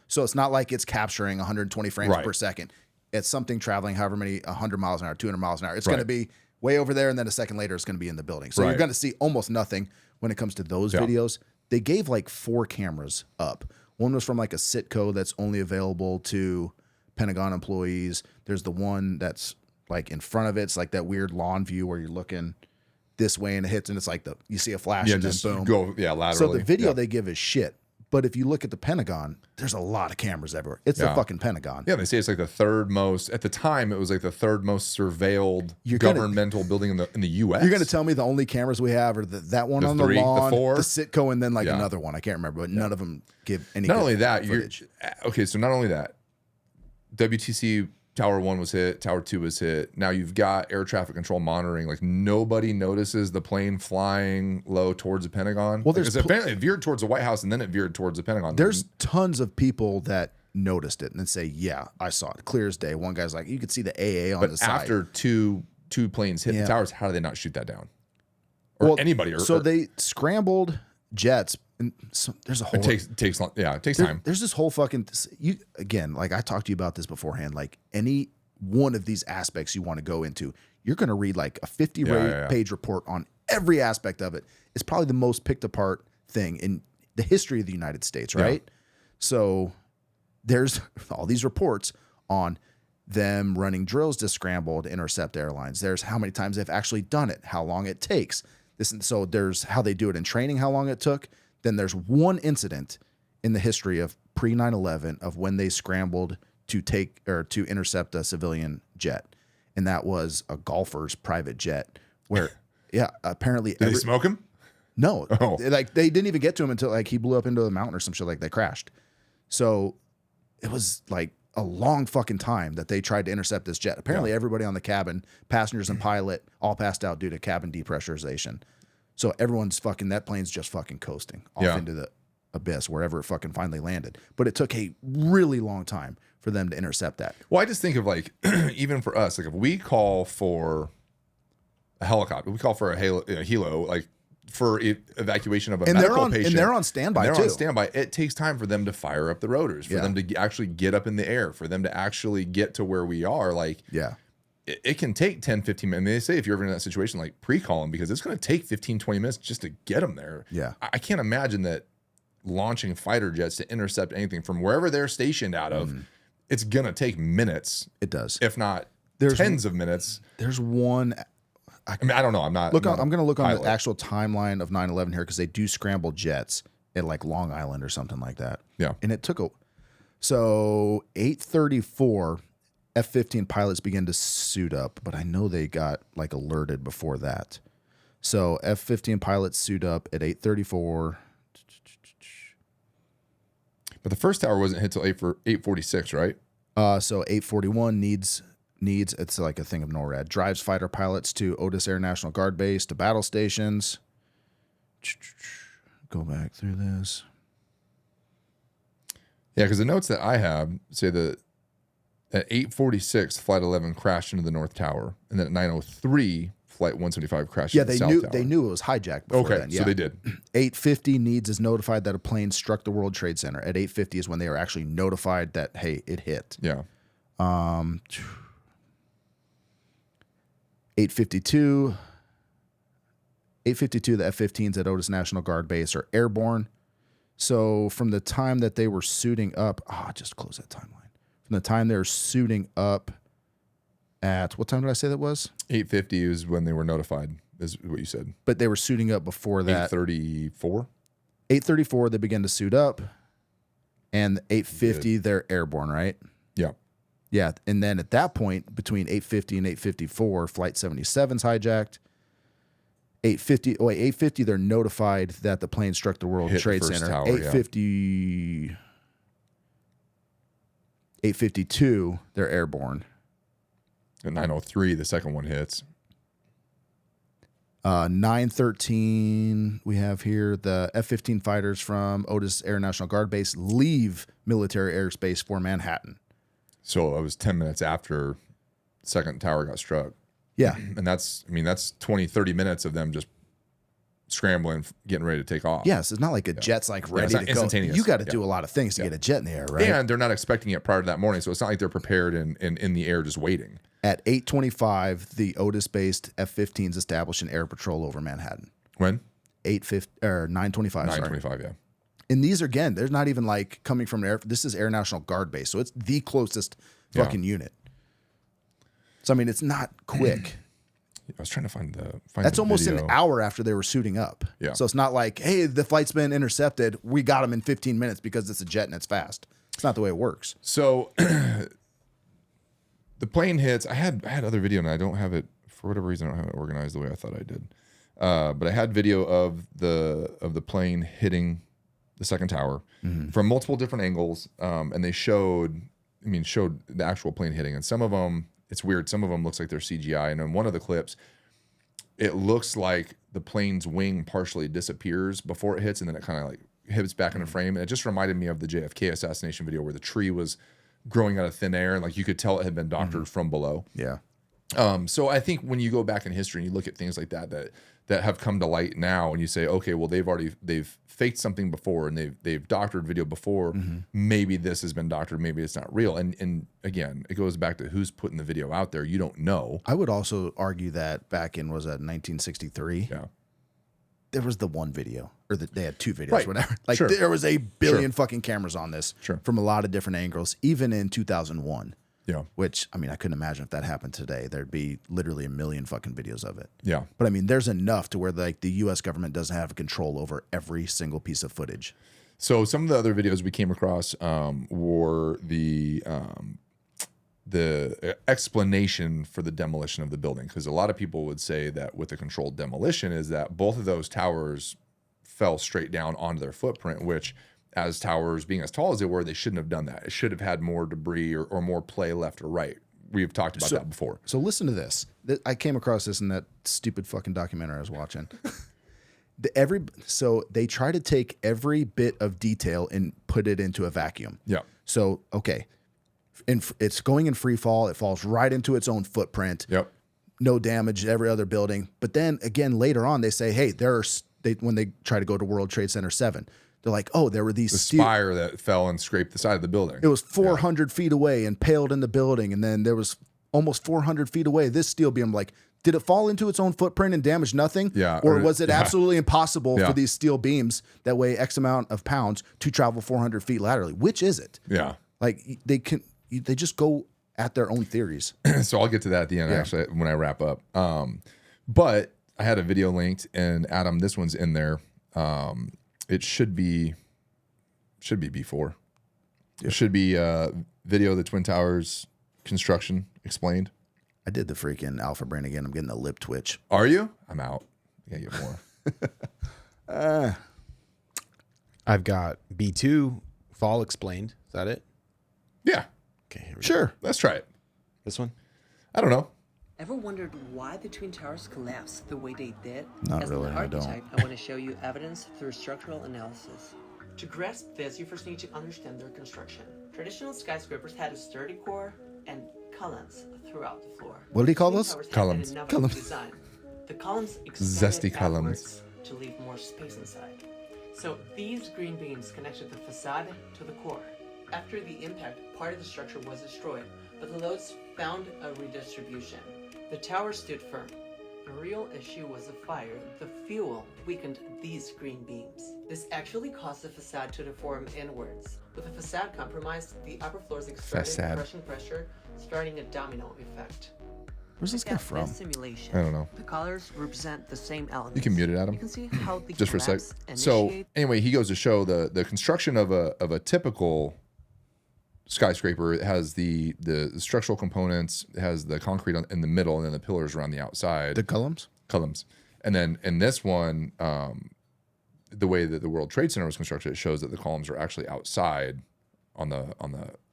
S1: So it's not like it's capturing 120 frames per second. It's something traveling however many 100 miles an hour, 200 miles an hour. It's going to be way over there, and then a second later it's going to be in the building. So you're going to see almost nothing when it comes to those videos. They gave like 4 cameras up. One was from like a Sitco that's only available to Pentagon employees. There's the one that's like in front of it. It's like that weird lawn view where you're looking this way and it hits, and it's like you see a flash and then boom.
S2: Go laterally.
S1: So the video they give is shit. But if you look at the Pentagon, there's a lot of cameras everywhere. It's the fucking Pentagon.
S2: Yeah, they say it's like the 3rd most, at the time, it was like the 3rd most surveilled governmental building in the U.S.
S1: You're going to tell me the only cameras we have are that one on the lawn,
S2: the 4,
S1: the Sitco, and then like another one. I can't remember, but none of them give any
S2: Not only that,
S1: footage.
S2: so not only that, WTC Tower 1 was hit, Tower 2 was hit. Now you've got air traffic control monitoring. Like nobody notices the plane flying low towards the Pentagon.
S1: Well,
S2: because apparently it veered towards the White House and then it veered towards the Pentagon.
S1: There's tons of people that noticed it and then say, yeah, I saw it clear as day. One guy's like, you could see the AA on the side.
S2: But after two planes hit the towers, how do they not shoot that down? Or anybody?
S1: They scrambled jets. And so there's a whole.
S2: It takes time.
S1: There's this whole fucking again. Like I talked to you about this beforehand. Like any one of these aspects you want to go into, you're going to read like a 50-page report on every aspect of it. It's probably the most picked apart thing in the history of the United States, right? Yeah. So there's all these reports on them running drills to scramble to intercept airlines. There's how many times they've actually done it, how long it takes. So there's how they do it in training, how long it took. Then there's one incident in the history of pre 9/11 of when they scrambled to intercept a civilian jet, and that was a golfer's private jet. Where, apparently,
S2: did they smoke him?
S1: No, like they didn't even get to him until like he blew up into the mountain or some shit. Like they crashed. So it was like a long fucking time that they tried to intercept this jet. Apparently, everybody on the cabin, passengers and pilot, all passed out due to cabin depressurization. So everyone's that plane's just fucking coasting off into the abyss, wherever it fucking finally landed. But it took a really long time for them to intercept that.
S2: Well, I just think of like, even for us, like if we call for a helicopter, we call for a helo, like for evacuation of a medical patient.
S1: And they're on standby too.
S2: They're on standby. It takes time for them to fire up the rotors, for them to actually get up in the air, for them to actually get to where we are. Like, it can take 10, 15 minutes. I mean, they say if you're ever in that situation, like pre-call them because it's going to take 15, 20 minutes just to get them there.
S1: Yeah.
S2: I can't imagine that launching fighter jets to intercept anything from wherever they're stationed out of, it's going to take minutes.
S1: It does.
S2: If not tens of minutes.
S1: There's one.
S2: I mean, I don't know. I'm going
S1: to look on the actual timeline of 9/11 here because they do scramble jets at like Long Island or something like that.
S2: Yeah.
S1: And it took 8:34. F-15 pilots began to suit up, but I know they got like alerted before that. So F-15 pilots suit up at 8:34.
S2: But the first tower wasn't hit till 8:46, right?
S1: So 8:41 needs needs, it's like a thing of NORAD, drives fighter pilots to Otis Air National Guard Base, to battle stations. Go back through this.
S2: Yeah, because the notes that I have say that at 8:46, Flight 11 crashed into the North Tower, and then at 9:03, Flight 175 crashed into the South Tower.
S1: They knew it was hijacked before then.
S2: So they did.
S1: 8:50, needs is notified that a plane struck the World Trade Center. At 8:50 is when they were actually notified that, hey, it hit.
S2: Yeah.
S1: 8:52, the F-15s at Otis National Guard Base are airborne. So from the time that they were suiting up, just close that timeline. From the time they were suiting up at, what time did I say that was?
S2: 8:50 is when they were notified, is what you said.
S1: But they were suiting up before that.
S2: 8:34?
S1: 8:34, they began to suit up. And 8:50, they're airborne, right?
S2: Yeah.
S1: Yeah. And then at that point, between 8:50 and 8:54, Flight 77's hijacked. 8:50, they're notified that the plane struck the World Trade Center.
S2: Tower,
S1: 8:50, 8:52, they're airborne.
S2: At 9:03, the second one hits.
S1: 9:13, we have here the F-15 fighters from Otis Air National Guard Base leave military airspace for Manhattan.
S2: So it was 10 minutes after the second tower got struck.
S1: Yeah.
S2: And that's 20, 30 minutes of them just scrambling, getting ready to take off.
S1: Yes, it's not like a jet's like ready to go.
S2: Instantaneous.
S1: You got to do a lot of things to get a jet in the air, right?
S2: And they're not expecting it prior to that morning, so it's not like they're prepared and in the air just waiting.
S1: At 8:25, the Otis-based F-15s established an air patrol over Manhattan.
S2: When?
S1: 9:25.
S2: 9:25, yeah.
S1: And these, again, they're not even like coming from air. This is Air National Guard Base, so it's the closest fucking unit. So I mean, it's not quick.
S2: I was trying to find
S1: That's
S2: the
S1: almost
S2: video.
S1: an hour after they were suiting up.
S2: Yeah.
S1: So it's not like, hey, the flight's been intercepted. We got them in 15 minutes because it's a jet and it's fast. It's not the way it works.
S2: So the plane hits. I had other video and I don't have it for whatever reason. I don't have it organized the way I thought I did. But I had video of the plane hitting the second tower from multiple different angles, and they showed the actual plane hitting. And some of them, it's weird. Some of them looks like they're CGI. And in one of the clips, it looks like the plane's wing partially disappears before it hits, and then it kind of like hits back in the frame. And it just reminded me of the JFK assassination video where the tree was growing out of thin air, and like you could tell it had been doctored from below.
S1: Yeah.
S2: So I think when you go back in history and you look at things like that have come to light now, and you say, okay, well they've faked something before, and they've doctored video before. Maybe this has been doctored, maybe it's not real. And again, it goes back to who's putting the video out there. You don't know.
S1: I would also argue that back in 1963.
S2: Yeah.
S1: There was the one video, or they had two videos,
S2: Right.
S1: whatever. Like
S2: Sure.
S1: there was a billion fucking cameras on this from a lot of different angles, even in 2001.
S2: Yeah.
S1: Which, I mean, I couldn't imagine if that happened today. There'd be literally a million fucking videos of it.
S2: Yeah.
S1: But I mean, there's enough to where like the U.S. government doesn't have control over every single piece of footage.
S2: So some of the other videos we came across were the explanation for the demolition of the building, because a lot of people would say that with a controlled demolition is that both of those towers fell straight down onto their footprint, which as towers being as tall as they were, they shouldn't have done that. It should have had more debris or more play left or right. We've talked about that before.
S1: So listen to this. I came across this in that stupid fucking documentary I was watching. So they try to take every bit of detail and put it into a vacuum.
S2: Yeah.
S1: So, okay. It's going in free fall. It falls right into its own footprint.
S2: Yep.
S1: No damage to every other building. But then again, later on, they say, hey, when they try to go to World Trade Center 7, they're like, oh, there were these
S2: spire that fell and scraped the side of the building.
S1: It was 400 feet away and paled in the building. And then there was almost 400 feet away, this steel beam. Like, did it fall into its own footprint and damage nothing?
S2: Yeah.
S1: Or was it absolutely impossible for these steel beams that weigh X amount of pounds to travel 400 feet laterally? Which is it?
S2: Yeah.
S1: Like, they just go at their own theories.
S2: So I'll get to that at the end, actually, when I wrap up. But I had a video linked, and Adam, this one's in there. It should be B4. Yeah. It should be video of the Twin Towers construction explained.
S1: I did the freaking alpha brain again. I'm getting a lip twitch.
S2: Are you? I'm out. I gotta get more.
S3: I've got B2 fall explained. Is that it?
S2: Yeah.
S3: Okay, here we go.
S1: Sure.
S2: Let's try it.
S3: This one?
S2: I don't know.
S4: Ever wondered why the Twin Towers collapsed the way they did?
S1: Not
S4: As
S1: really,
S4: an
S1: I don't.
S4: archetype, I want to show you evidence through structural analysis. To grasp this, you first need to understand their construction. Traditional skyscrapers had a sturdy core and columns throughout the floor.
S1: What did he call
S4: Twin
S1: those?
S4: Towers had
S2: Columns.
S4: an innovative
S1: Columns.
S4: design. The columns
S2: Zesty
S4: extended
S2: columns.
S4: outwards to leave more space inside. So these green beams connected the facade to the core. After the impact, part of the structure was destroyed, but the loads found a redistribution. The tower stood firm. The real issue was the fire. The fuel weakened these green beams. This actually caused the facade to deform inwards. With the facade compromised, the upper floors exerted
S2: Facade.
S4: crushing pressure, starting a domino effect.
S1: Where's this guy
S4: At
S1: from?
S4: this simulation,
S2: I don't know.
S4: the colors represent the same elements.
S2: You can mute it, Adam.
S4: You can see how the
S2: Just for a sec.
S4: collapse
S2: So
S4: initiate-
S2: anyway, he goes to show the construction of a typical skyscraper. It has the structural components, it has the concrete in the middle, and then the pillars around the outside.
S1: The columns?
S2: Columns. And then in this one, the way that the World Trade Center was constructed, it shows that the columns are actually outside on the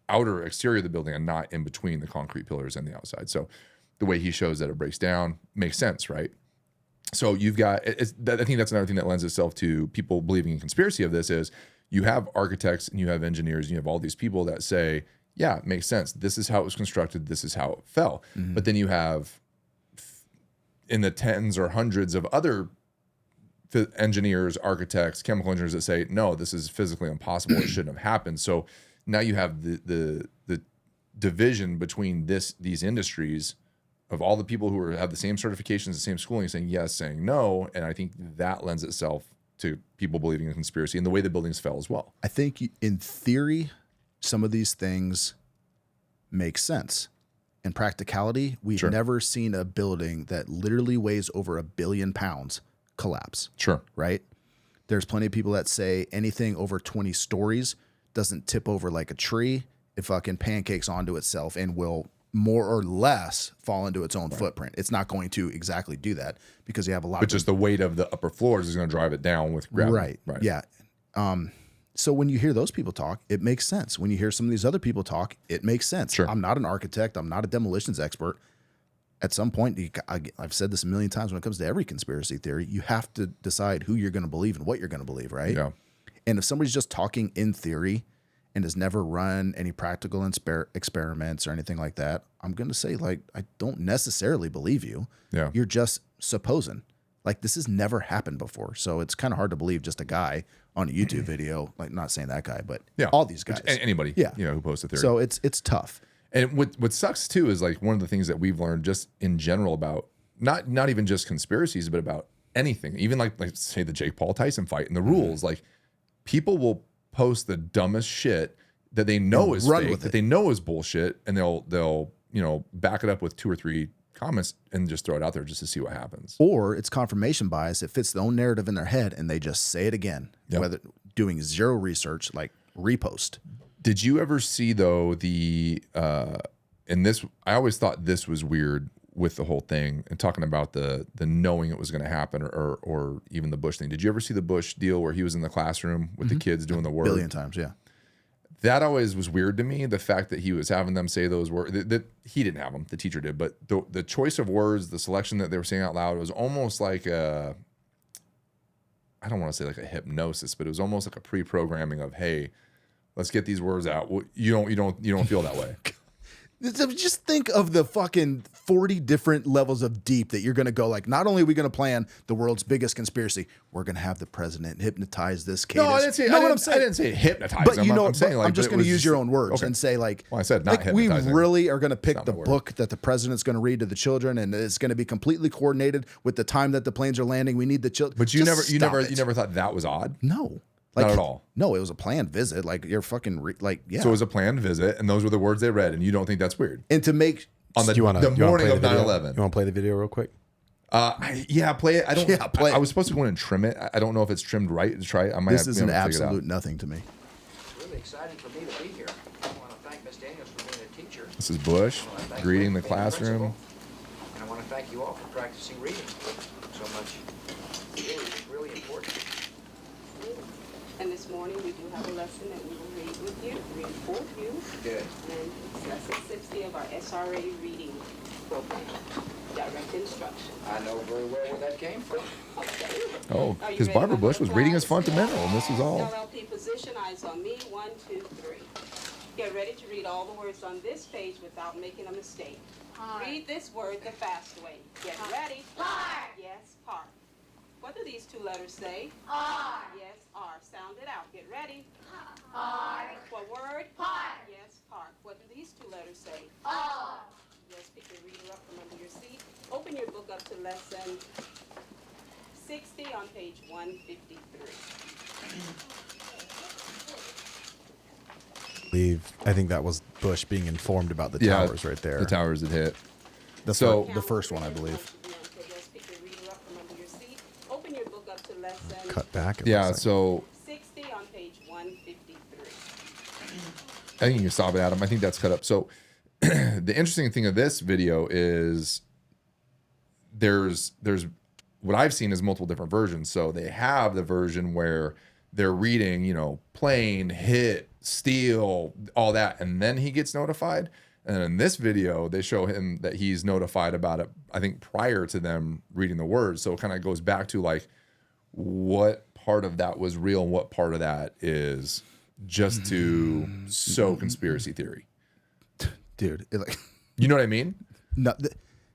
S2: outer exterior of the building and not in between the concrete pillars and the outside. So the way he shows that it breaks down makes sense, right? So you've got, I think that's another thing that lends itself to people believing in conspiracy of this is you have architects and you have engineers and you have all these people that say, yeah, it makes sense. This is how it was constructed. This is how it fell. But then you have in the tens or hundreds of other engineers, architects, chemical engineers that say, no, this is physically impossible. It shouldn't have happened. So now you have the division between these industries of all the people who have the same certifications, the same schooling, saying yes, saying no. And I think that lends itself to people believing in conspiracy and the way the buildings fell as well.
S1: I think in theory, some of these things make sense. In practicality, we've
S2: Sure.
S1: never seen a building that literally weighs over 1 billion pounds collapse,
S2: Sure.
S1: right? There's plenty of people that say anything over 20 stories doesn't tip over like a tree. It fucking pancakes onto itself and will more or less fall into its own footprint. It's not going to exactly do that because you have a lot
S2: But
S1: of
S2: just the weight of the upper floors is going to drive it down with gravity.
S1: Right. Yeah. So when you hear those people talk, it makes sense. When you hear some of these other people talk, it makes sense.
S2: Sure.
S1: I'm not an architect. I'm not a demolitions expert. At some point, I've said this a million times when it comes to every conspiracy theory, you have to decide who you're going to believe and what you're going to believe, right?
S2: Yeah.
S1: And if somebody's just talking in theory and has never run any practical experiments or anything like that, I'm going to say, like, I don't necessarily believe you.
S2: Yeah.
S1: You're just supposing. Like, this has never happened before. So it's kind of hard to believe just a guy on a YouTube video, like, not saying that guy, but
S2: Yeah.
S1: all these guys.
S2: Anybody,
S1: Yeah.
S2: who posts a theory.
S1: So it's tough.
S2: And what sucks too is like one of the things that we've learned just in general about not even just conspiracies, but about anything, even like say the Jake Paul Tyson fight and the rules. Like people will post the dumbest shit that they know is
S1: run
S2: fake,
S1: with
S2: that
S1: it.
S2: they know is bullshit, and they'll back it up with 2 or 3 comments and just throw it out there just to see what happens.
S1: Or it's confirmation bias. It fits their own narrative in their head and they just say it again,
S2: Yep.
S1: whether doing zero research, like repost.
S2: Did you ever see though and this I always thought this was weird with the whole thing and talking about the knowing it was going to happen or even the Bush thing. Did you ever see the Bush deal where he was in the classroom with the kids doing the work?
S1: Billion times, yeah.
S2: That always was weird to me. The fact that he was having them say those words that he didn't have them, the teacher did, but the choice of words, the selection that they were saying out loud was almost like I don't want to say like a hypnosis, but it was almost like a pre-programming of, hey, let's get these words out. You don't feel that way.
S1: Just think of the fucking 40 different levels of deep that you're going to go. Like, not only are we going to plan the world's biggest conspiracy, we're going to have the president hypnotize this case.
S2: No, I didn't say.
S1: You know
S2: I
S1: what I'm
S2: didn't,
S1: saying?
S2: I didn't say hypnotize.
S1: But you know,
S2: I'm saying like
S1: I'm just
S2: but it
S1: going to
S2: was
S1: use your own words
S2: okay.
S1: and say like,
S2: Well, I said not
S1: like we
S2: hypnotizing.
S1: really are going to pick
S2: not
S1: the
S2: my word.
S1: book that the president's going to read to the children, and it's going to be completely coordinated with the time that the planes are landing. We need the children.
S2: But you never thought that was odd.
S1: No,
S2: Not at all.
S1: No, it was a planned visit. Like you're fucking yeah.
S2: So it was a planned visit, and those were the words they read, and you don't think that's weird
S1: and to make
S2: on the,
S3: Do you wanna-
S2: the
S3: you wanna
S2: morning
S3: play
S2: of
S3: the video?
S2: 9/11.
S3: You want to play the video real quick?
S2: Yeah, play it. I don't.
S1: Yeah, play it.
S2: I was supposed to go in and trim it. I don't know if it's trimmed right. Try it. I might.
S1: this
S2: have,
S1: is an
S2: figure it out.
S1: absolute nothing to me.
S5: It's really exciting for me to be here. I want to thank Ms. Daniels for being a teacher.
S2: This is Bush
S5: I wanna thank
S2: greeting
S5: Rick
S2: the
S5: for being a
S2: classroom.
S5: principal. And I want to thank you all for practicing reading so much. It's really important.
S6: And this morning we do have a lesson that we will read with you. for you.
S5: Good.
S6: And it's lesson 60 of our SRA reading program. Direct instruction.
S5: I know very well where that came from.
S6: Okay.
S2: Oh,
S6: Are you
S2: because
S6: ready,
S2: Barbara
S6: my
S2: Bush was reading his
S6: butterflies?
S2: fundamental, and this was all.
S6: LLP position, eyes on me. 1, 2, 3. Get ready to read all the words on this page without making a mistake. Read this word the fast way. Get ready.
S7: Park.
S6: Yes, park. What do these two letters say?
S7: R.
S6: Yes, R. Sound it out. Get ready.
S7: R.
S6: What word?
S7: Park.
S6: Yes, park. What do these two letters say?
S7: R.
S6: Yes, pick your reader up from under your seat. Open your book up to lesson 60 on page 153.
S3: I think that was Bush being informed about the towers right there.
S2: The towers had hit.
S3: The
S2: So-
S3: the first one, I believe.
S6: Yes, pick your reader up from under your seat. Open your book up to lesson
S3: Cut back. it
S2: Yeah,
S3: looks like.
S2: so
S6: 60 on page 153.
S2: I think you can stop it, Adam. I think that's cut up. So the interesting thing of this video is there's what I've seen is multiple different versions. So they have the version where they're reading, you know, plane, hit, steal, all that, and then he gets notified. And in this video, they show him that he's notified about it, I think, prior to them reading the words. So it kind of goes back to like what part of that was real and what part of that is just to sow conspiracy theory.
S1: Dude.
S2: You know what I mean?
S1: No,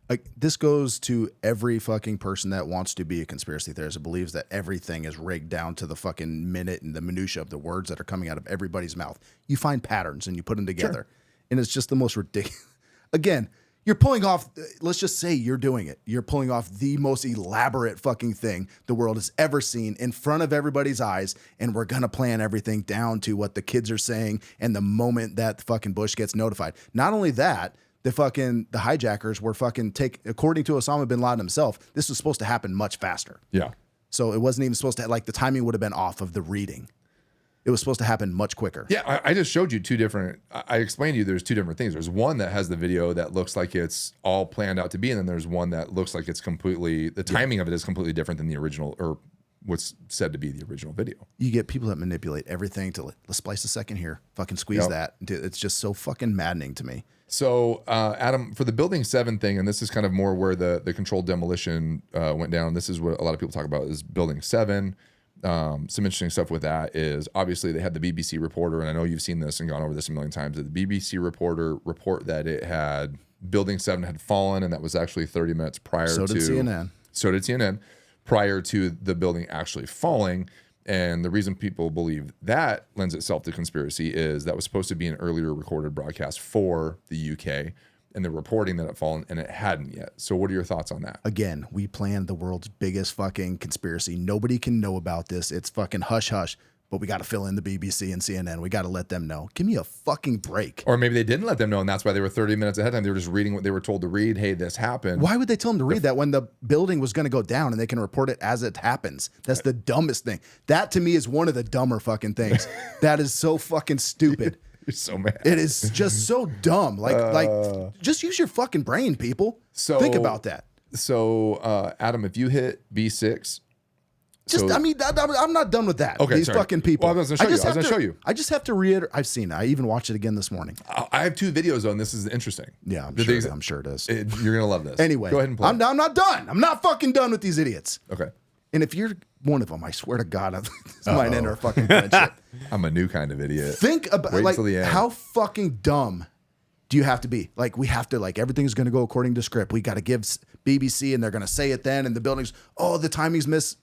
S1: like this goes to every fucking person that wants to be a conspiracy theorist and believes that everything is rigged down to the fucking minute and the minutia of the words that are coming out of everybody's mouth. You find patterns and you put them together, and it's just the most ridiculous. Again, you're pulling off. Let's just say you're doing it. You're pulling off the most elaborate fucking thing the world has ever seen in front of everybody's eyes, and we're gonna plan everything down to what the kids are saying and the moment that fucking Bush gets notified. Not only that. The hijackers were according to Osama bin Laden himself, this was supposed to happen much faster.
S2: Yeah.
S1: So it wasn't even supposed to, like, the timing would have been off of the reading. It was supposed to happen much quicker.
S2: Yeah, I just showed you two different. I explained to you there's two different things. There's one that has the video that looks like it's all planned out to be, and then there's one that looks like it's completely, the timing of it is completely different than the original, or what's said to be the original video.
S1: You get people that manipulate everything to, let's splice a second here, fucking squeeze that. It's just so fucking maddening to me.
S2: So, Adam, for the Building 7 thing, and this is kind of more where the controlled demolition went down. This is what a lot of people talk about is Building 7. Some interesting stuff with that is obviously they had the BBC reporter, and I know you've seen this and gone over this a million times. The BBC reporter report that it had Building 7 had fallen, and that was actually 30 minutes prior to.
S1: So did CNN.
S2: So did CNN prior to the building actually falling. And the reason people believe that lends itself to conspiracy is that was supposed to be an earlier recorded broadcast for the UK, and they're reporting that it fallen, and it hadn't yet. So what are your thoughts on that?
S1: Again, we planned the world's biggest fucking conspiracy. Nobody can know about this. It's fucking hush hush. But we got to fill in the BBC and CNN. We got to let them know. Give me a fucking break.
S2: Or maybe they didn't let them know, and that's why they were 30 minutes ahead of time. They were just reading what they were told to read. Hey, this happened.
S1: Why would they tell them to read that when the building was going to go down and they can report it as it happens? That's the dumbest thing. That to me is one of the dumber fucking things. That is so fucking stupid.
S2: You're so mad.
S1: It is just so dumb. Like, just use your fucking brain, people.
S2: So
S1: think about that.
S2: So, Adam, if you hit B6,
S1: I'm not done with that.
S2: Okay,
S1: These
S2: sorry.
S1: fucking people.
S2: Well, I was going to show you.
S1: I just have to reiterate. I've seen it. I even watched it again this morning.
S2: I have two videos on this. Is interesting.
S1: Yeah, I'm sure it is.
S2: You're going to love this.
S1: Anyway,
S2: go ahead and play.
S1: I'm not done. I'm not fucking done with these idiots.
S2: Okay.
S1: And if you're one of them, I swear to God, this might end our fucking friendship.
S2: I'm a new kind of idiot.
S1: Think about
S2: Wait till the end.
S1: How fucking dumb do you have to be? Like, we have to, like, everything's going to go according to script. We got to give BBC, and they're going to say it then, and the building's, the timing's missed.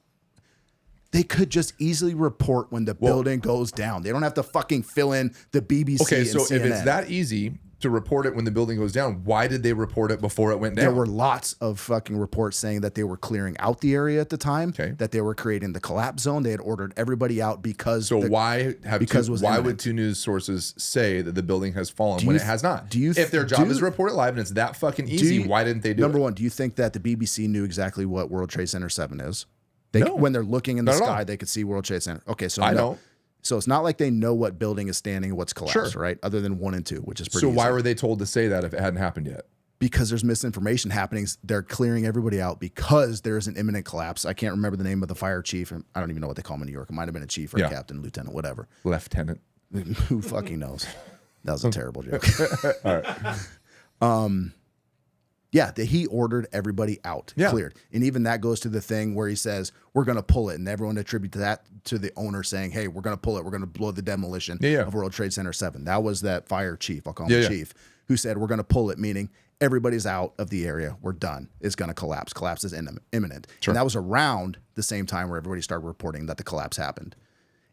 S1: They could just easily report when the building goes down. They don't have to fucking fill in the BBC.
S2: Okay,
S1: and
S2: so
S1: CNN.
S2: if it's that easy to report it when the building goes down, why did they report it before it went down?
S1: There were lots of fucking reports saying that they were clearing out the area at the time, that they were creating the collapse zone. They had ordered everybody out because.
S2: So why
S1: imminent.
S2: would two news sources say that the building has fallen when it has not? If their job is to report it live and it's that fucking easy, why didn't they do it?
S1: Number one, do you think that the BBC knew exactly what World Trade Center 7 is?
S2: No.
S1: When they're looking in the
S2: Not at all.
S1: sky, they could see World Trade Center. Okay, so
S2: I
S1: no.
S2: don't.
S1: So it's not like they know what building is standing and what's collapsed,
S2: Sure.
S1: right? Other than 1 and 2, which is pretty
S2: So why
S1: easy.
S2: were they told to say that if it hadn't happened yet?
S1: Because there's misinformation happening. They're clearing everybody out because there is an imminent collapse. I can't remember the name of the fire chief. I don't even know what they call him in New York. It might have been a chief or a captain, lieutenant, whatever.
S2: Lieutenant.
S1: Who fucking knows? That was a terrible joke.
S2: All right.
S1: Yeah, he ordered everybody out, cleared. And even that goes to the thing where he says, we're going to pull it. And everyone attributes that to the owner saying, hey, we're going to pull it. We're going to blow the demolition of World Trade Center 7. That was that fire chief, I'll call him the chief, who said, we're going to pull it, meaning everybody's out of the area. We're done. It's going to collapse. Collapse is imminent. Sure. And that was around the same time where everybody started reporting that the collapse happened.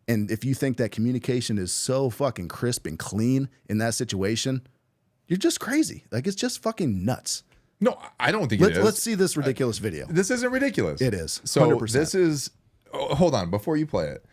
S1: And if you think that communication is so fucking crisp and clean in that situation, you're just crazy. Like, it's just fucking nuts.
S2: No, I don't think it is.
S1: Let's see this ridiculous video.
S2: This isn't ridiculous.
S1: It is. 100%.
S2: So this is, hold on, before you play it.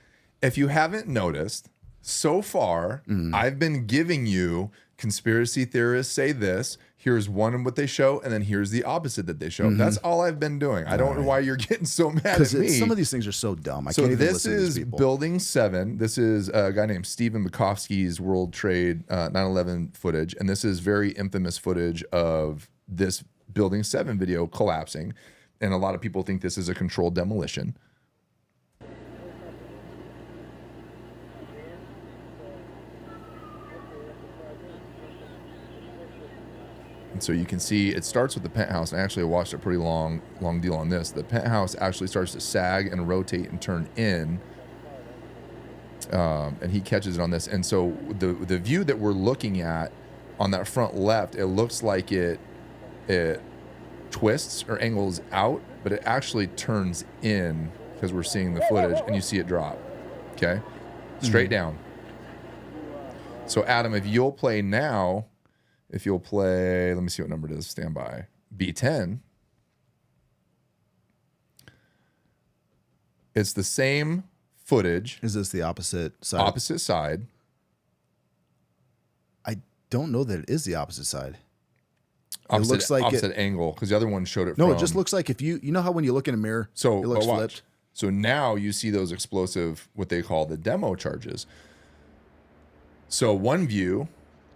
S2: If you haven't noticed, so far, I've been giving you conspiracy theorists say this. Here's one of what they show, and then here's the opposite that they show. That's all I've been doing. I don't know why you're getting so mad at me.
S1: Some of these things are so dumb. I can't even listen to these people.
S2: Building 7. This is a guy named Stephen Bukowski's World Trade 9/11 footage, and this is very infamous footage of this Building 7 video collapsing, and a lot of people think this is a controlled demolition. And so you can see it starts with the penthouse, and I actually watched a pretty long deal on this. The penthouse actually starts to sag and rotate and turn in, and he catches it on this. And so the view that we're looking at on that front left, it looks like it twists or angles out, but it actually turns in because we're seeing the footage, and you see it drop. Okay, straight down. So Adam, if you'll play now. If you'll play, let me see what number it is. Stand by. B10. It's the same footage.
S1: Is this the opposite side?
S2: Opposite side.
S1: I don't know that it is the opposite side.
S2: Opposite,
S1: it looks like
S2: opposite angle, because the other one showed it
S1: No,
S2: from,
S1: it just looks like if you know how when you look in a mirror,
S2: so
S1: it looks
S2: watch.
S1: flipped.
S2: So now you see those explosive, what they call the demo charges. So one view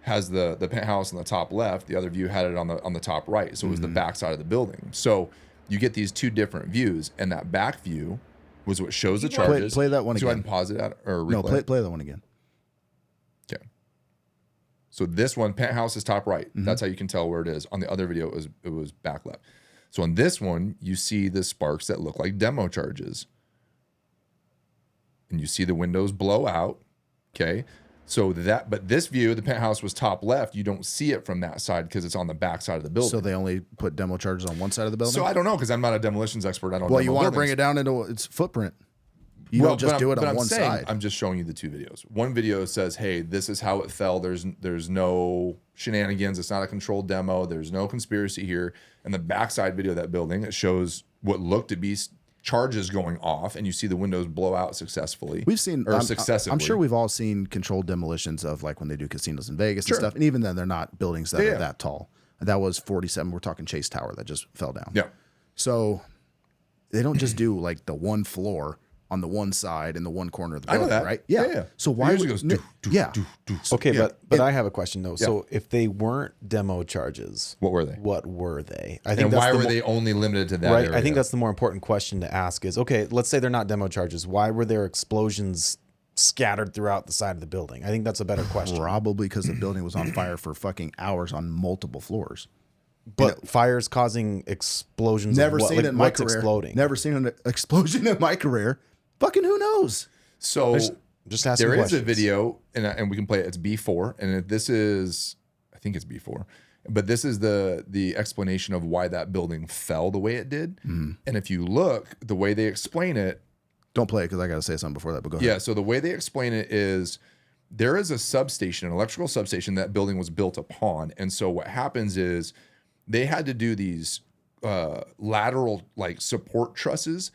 S2: has the penthouse on the top left. The other view had it on the top right. So it was the back side of the building. So you get these two different views, and that back view was what shows the charges.
S1: Play that one again.
S2: Go ahead and pause it or replay.
S1: No, play that one again.
S2: Okay. So this one, penthouse is top right. That's how you can tell where it is. On the other video, it was back left. So on this one, you see the sparks that look like demo charges, and you see the windows blow out. Okay. So but this view, the penthouse was top left. You don't see it from that side because it's on the back side of the building.
S1: So they only put demo charges on one side of the building?
S2: So I don't know, because I'm not a demolitions expert. I don't know.
S1: Well, you want to bring it down into its footprint. You don't just do it on one side.
S2: I'm just showing you the two videos. One video says, hey, this is how it fell. There's no shenanigans. It's not a controlled demo. There's no conspiracy here. And the backside video of that building, it shows what looked to be charges going off, and you see the windows blow out successfely.
S1: We've seen
S2: successively.
S1: I'm sure we've all seen controlled demolitions of, like, when they do casinos in Vegas and stuff. And even then, they're not buildings that are that tall. That was 47. We're talking Chase Tower that just fell down.
S2: Yeah.
S1: So they don't just do like the one floor on the one side in the one corner of the building, right? Yeah. So why would
S2: goes,
S3: Okay, but I have a question though. So if they weren't demo charges,
S2: what were they?
S3: What were they? I think
S2: and why were they only limited to that area?
S3: I think that's the more important question to ask is, okay, let's say they're not demo charges. Why were there explosions scattered throughout the side of the building? I think that's a better question.
S1: Probably because the building was on fire for fucking hours on multiple floors.
S3: But fires causing explosions.
S1: Never seen it in my career.
S3: Exploding.
S1: Never seen an explosion in my career. Fucking who knows?
S2: So
S3: just asking
S2: there
S3: questions.
S2: is a video, and we can play it. It's B4, and this is, I think it's B4, but this is the explanation of why that building fell the way it did. And if you look, the way they explain it.
S1: Don't play it because I got to say something before that, but go ahead.
S2: Yeah, so the way they explain it is there is a substation, an electrical substation that building was built upon. And so what happens is they had to do these lateral like support trusses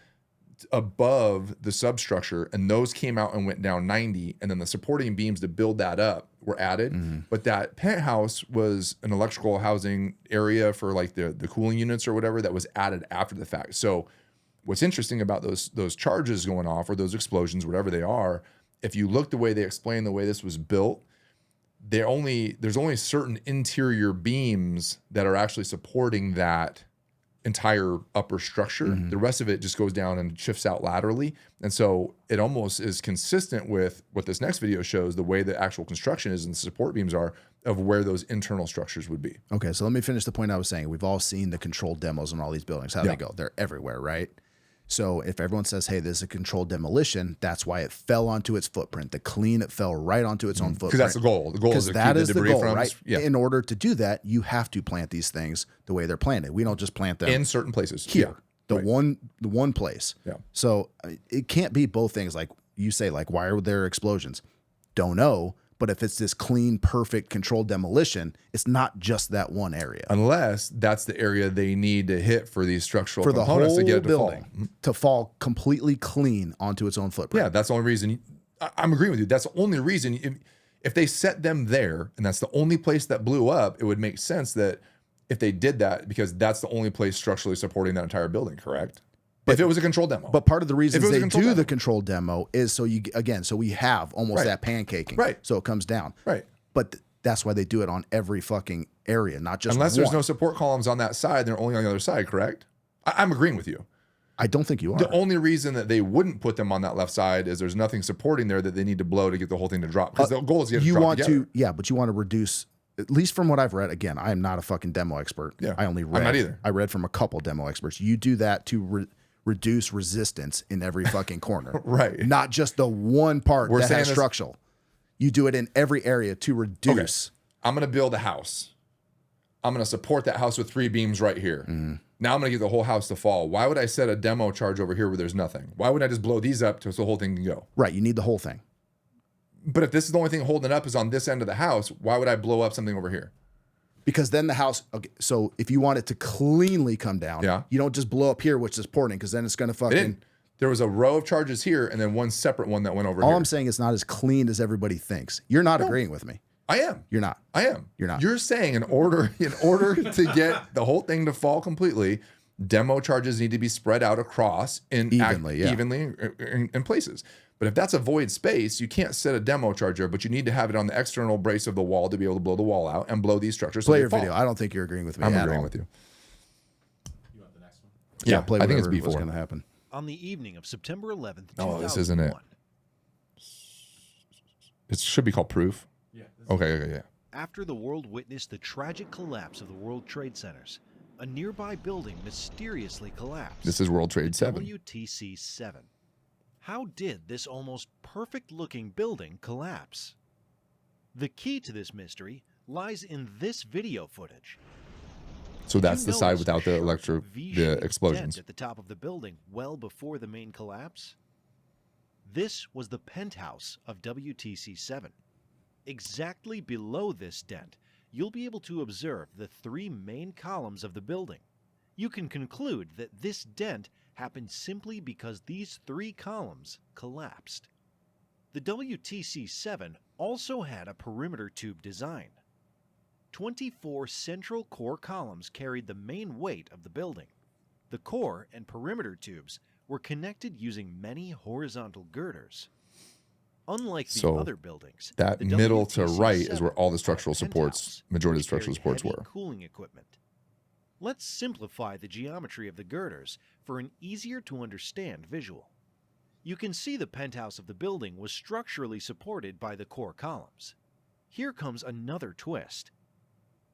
S2: above the substructure, and those came out and went down 90, and then the supporting beams to build that up were added. But that penthouse was an electrical housing area for like the cooling units or whatever that was added after the fact. So what's interesting about those charges going off, or those explosions, whatever they are, if you look the way they explain the way this was built, there's only certain interior beams that are actually supporting that entire upper structure. The rest of it just goes down and shifts out laterally. And so it almost is consistent with what this next video shows, the way the actual construction is and the support beams are of where those internal structures would be.
S1: Okay, so let me finish the point I was saying. We've all seen the controlled demos on all these buildings. How do they go? They're everywhere, right? So if everyone says, hey, this is a controlled demolition, that's why it fell onto its footprint. The clean, it fell right onto its own footprint.
S2: Because that's the goal. The goal is to
S1: that
S2: keep
S1: is
S2: the
S1: the
S2: debris
S1: goal,
S2: from
S1: right?
S2: Yeah.
S1: In order to do that, you have to plant these things the way they're planted. We don't just plant them
S2: In certain places.
S1: here,
S2: Yeah.
S1: the one place.
S2: Yeah.
S1: So it can't be both things. Like you say, like, why are there explosions? Don't know. But if it's this clean, perfect, controlled demolition, it's not just that one area.
S2: Unless that's the area they need to hit for these structural
S1: For the
S2: components
S1: whole
S2: to get it to
S1: building
S2: fall.
S1: to fall completely clean onto its own footprint.
S2: Yeah, that's the only reason. I'm agreeing with you. That's the only reason. If they set them there and that's the only place that blew up, it would make sense that if they did that, because that's the only place structurally supporting that entire building, correct? But if it was a controlled demo.
S1: But part of the reason they do
S2: demo.
S1: the controlled demo is so so we have almost that pancaking.
S2: Right.
S1: So it comes down.
S2: Right.
S1: But that's why they do it on every fucking area, not just
S2: Unless there's
S1: one.
S2: no support columns on that side, they're only on the other side, correct? I'm agreeing with you.
S1: I don't think you are.
S2: The only reason that they wouldn't put them on that left side is there's nothing supporting there that they need to blow to get the whole thing to drop. Because the goal is to get it to drop together.
S1: But you want to reduce, at least from what I've read. Again, I am not a fucking demo expert.
S2: Yeah.
S1: I only read.
S2: I'm not either.
S1: I read from a couple demo experts. You do that to reduce resistance in every fucking corner.
S2: Right.
S1: Not just the one part
S2: We're
S1: that
S2: saying
S1: has
S2: this-
S1: structural. You do it in every area to reduce.
S2: I'm going to build a house. I'm going to support that house with 3 beams right here. Now I'm going to get the whole house to fall. Why would I set a demo charge over here where there's nothing? Why wouldn't I just blow these up so the whole thing can go?
S1: Right. You need the whole thing.
S2: But if this is the only thing holding it up is on this end of the house, why would I blow up something over here?
S1: Because then the house, okay, so if you want it to cleanly come down,
S2: Yeah.
S1: you don't just blow up here, which is supporting, because then it's going to
S2: It
S1: fucking.
S2: didn't. There was a row of charges here and then one separate one that went over
S1: All
S2: here.
S1: I'm saying is not as clean as everybody thinks. You're not agreeing with me.
S2: I am.
S1: You're not.
S2: I am.
S1: You're not.
S2: You're saying in order to get the whole thing to fall completely, demo charges need to be spread out across
S1: Evenly, yeah.
S2: evenly in places. But if that's a void space, you can't set a demo charge there, but you need to have it on the external brace of the wall to be able to blow the wall out and blow these structures.
S1: Play
S2: so
S1: your
S2: they fall.
S1: video. I don't think you're agreeing with me.
S2: I'm
S1: at
S2: agreeing
S1: all.
S2: with you.
S8: You want the next one?
S2: Yeah,
S1: Play
S2: I think it's
S1: whatever was
S2: B4.
S1: going to happen.
S8: On the evening of September 11th,
S2: Oh,
S8: 2001.
S2: this isn't it. It should be called proof.
S8: Yeah.
S2: Okay, yeah.
S8: After the world witnessed the tragic collapse of the World Trade Centers, a nearby building mysteriously collapsed.
S2: This is World Trade 7.
S8: WTC 7. How did this almost perfect-looking building collapse? The key to this mystery lies in this video footage.
S2: So
S8: Did
S2: that's
S8: you
S2: the side
S8: notice
S2: without the
S8: sharp V-shaped
S2: the explosions.
S8: dent at the top of the building well before the main collapse? This was the penthouse of WTC 7. Exactly below this dent, you'll be able to observe the 3 main columns of the building. You can conclude that this dent happened simply because these 3 columns collapsed. The WTC 7 also had a perimeter tube design. 24 central core columns carried the main weight of the building. The core and perimeter tubes were connected using many horizontal girders. Unlike the
S2: So
S8: other buildings,
S2: That
S8: the
S2: middle to
S8: WTC
S2: right is
S8: 7
S2: where all the
S8: had a
S2: structural supports,
S8: penthouse,
S2: majority of the
S8: which
S2: structural
S8: carried
S2: supports
S8: heavy
S2: were.
S8: cooling equipment. Let's simplify the geometry of the girders for an easier to understand visual. You can see the penthouse of the building was structurally supported by the core columns. Here comes another twist.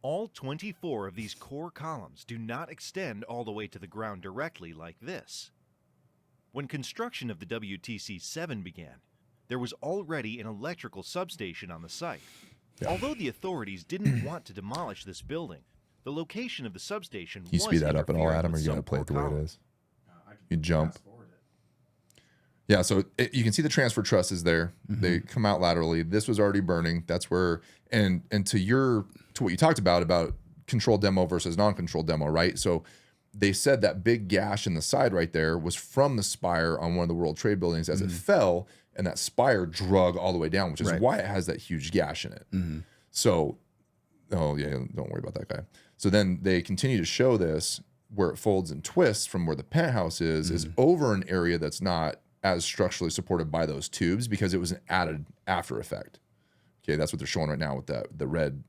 S8: All 24 of these core columns do not extend all the way to the ground directly like this. When construction of the WTC-7 began, there was already an electrical substation on the site. Although the authorities didn't want to demolish this building, the location of the substation
S2: Can you
S8: was
S2: speed that up at all,
S8: interfering
S2: Adam, or
S8: with
S2: you got to
S8: some
S2: play it the
S8: core
S2: way it
S8: columns.
S2: is? You jump. Yeah, so you can see the transfer trusses there. They come out laterally. This was already burning. That's where, and to what you talked about controlled demo versus non-controlled demo, right? So they said that big gash in the side right there was from the spire on one of the World Trade buildings as it fell, and that spire drug all the way down, which is why it has that huge gash in it. So, oh yeah, don't worry about that guy. So then they continue to show this where it folds and twists from where the penthouse is over an area that's not as structurally supported by those tubes because it was an added after effect. Okay, that's what they're showing right now with the red.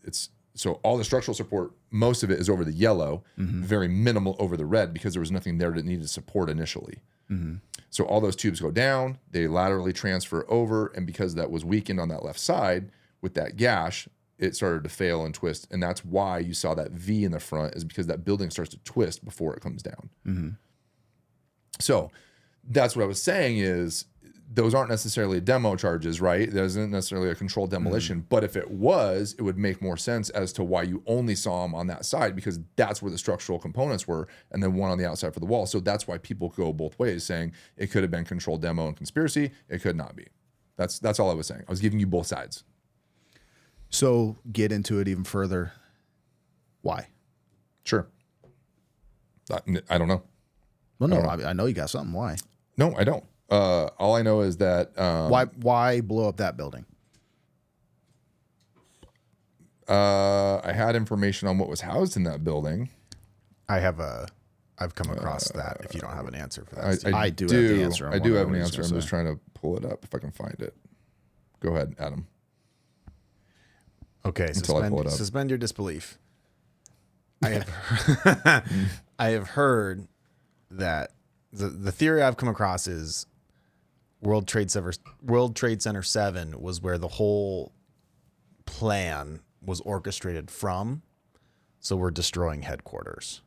S2: It's So all the structural support, most of it is over the yellow, very minimal over the red because there was nothing there that needed support initially. So all those tubes go down, they laterally transfer over, and because that was weakened on that left side with that gash, it started to fail and twist. And that's why you saw that V in the front, is because that building starts to twist before it comes down. So that's what I was saying is those aren't necessarily demo charges, right? There isn't necessarily a controlled demolition, but if it was, it would make more sense as to why you only saw them on that side, because that's where the structural components were, and then one on the outside for the wall. So that's why people go both ways, saying it could have been controlled demo and conspiracy. It could not be. That's all I was saying. I was giving you both sides.
S1: So get into it even further. Why?
S2: Sure. I don't know.
S1: Well, no, I know you got something. Why?
S2: No, I don't. All I know is that
S1: Why blow up that building?
S2: I had information on what was housed in that building.
S3: I've come across that. If you don't have an answer for that, Steve.
S1: I do have the answer.
S2: I do have an answer. I'm just trying to pull it up if I can find it. Go ahead, Adam.
S3: Okay,
S2: Until I pull it up.
S3: suspend your disbelief. I have heard that the theory I've come across is World Trade Center 7 was where the whole plan was orchestrated from. So we're destroying headquarters.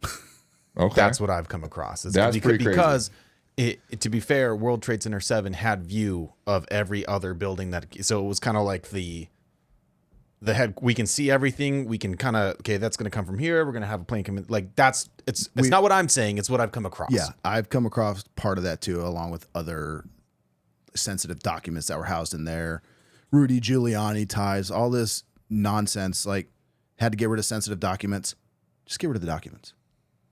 S2: Okay,
S3: That's what I've come across.
S2: That's pretty crazy.
S3: Because to be fair, World Trade Center 7 had view of every other building so it was kind of like the head. We can see everything. We can kind of, okay, that's going to come from here. We're going to have a plane come in. Like it's not what I'm saying. It's what I've come across.
S1: Yeah, I've come across part of that too, along with other sensitive documents that were housed in there. Rudy Giuliani ties, all this nonsense. Like, had to get rid of sensitive documents. Just get rid of the documents.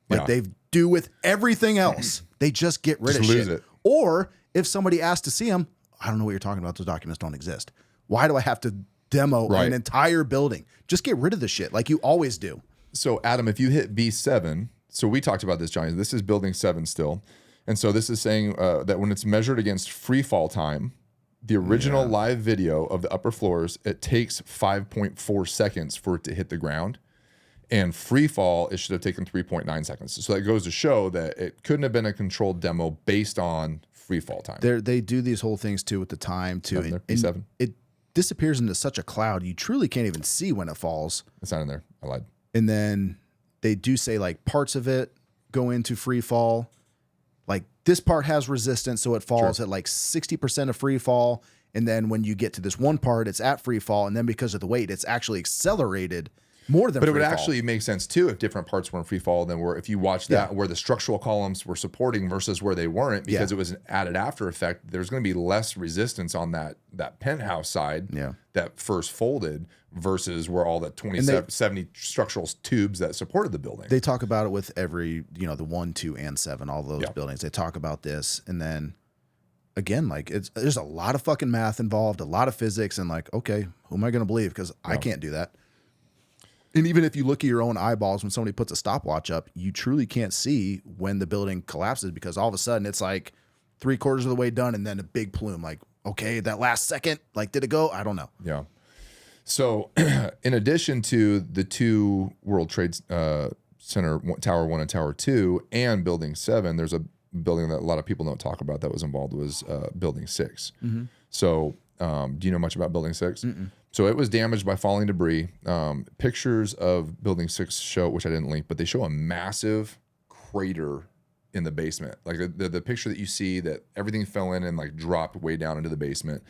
S1: Like they do with everything else. They just get rid of
S2: Just lose
S1: shit.
S2: it.
S1: Or if somebody asks to see them, I don't know what you're talking about. Those documents don't exist. Why do I have to demo an entire building? Just get rid of the shit like you always do.
S2: So Adam, if you hit B7, so we talked about this, Johnny. This is building 7 still. And so this is saying that when it's measured against free fall time, the original live video of the upper floors, it takes 5.4 seconds for it to hit the ground. And free fall, it should have taken 3.9 seconds. So that goes to show that it couldn't have been a controlled demo based on free fall time.
S1: They do these whole things too with the time too.
S2: B7.
S1: It disappears into such a cloud you truly can't even see when it falls.
S2: It's not in there. I lied.
S1: And then they do say like parts of it go into free fall. Like this part has resistance, so it falls at like 60% of free fall. And then when you get to this one part, it's at free fall. And then because of the weight, it's actually accelerated more than
S2: But it would
S1: free fall.
S2: actually make sense too if different parts were in free fall than if you watch that where the structural columns were supporting versus where they weren't, because it was an added after effect. There's going to be less resistance on that penthouse side that first folded versus where all the 70 structural tubes that supported the building.
S1: They talk about it with every, the 1, 2, and 7, all those buildings. They talk about this. And then again, like there's a lot of fucking math involved, a lot of physics, and like, okay, who am I going to believe? Because I can't do that. And even if you look at your own eyeballs, when somebody puts a stopwatch up, you truly can't see when the building collapses, because all of a sudden it's like 3/4 of the way done and then a big plume. Like, okay, that last second, like, did it go? I don't know.
S2: Yeah. So in addition to the 2 World Trade Center, Tower 1 and Tower 2, and Building 7, there's a building that a lot of people don't talk about that was involved, was Building 6. So do you know much about Building 6? So it was damaged by falling debris. Pictures of Building 6 show, which I didn't link, but they show a massive crater in the basement. Like the picture that you see, that everything fell in and like dropped way down into the basement.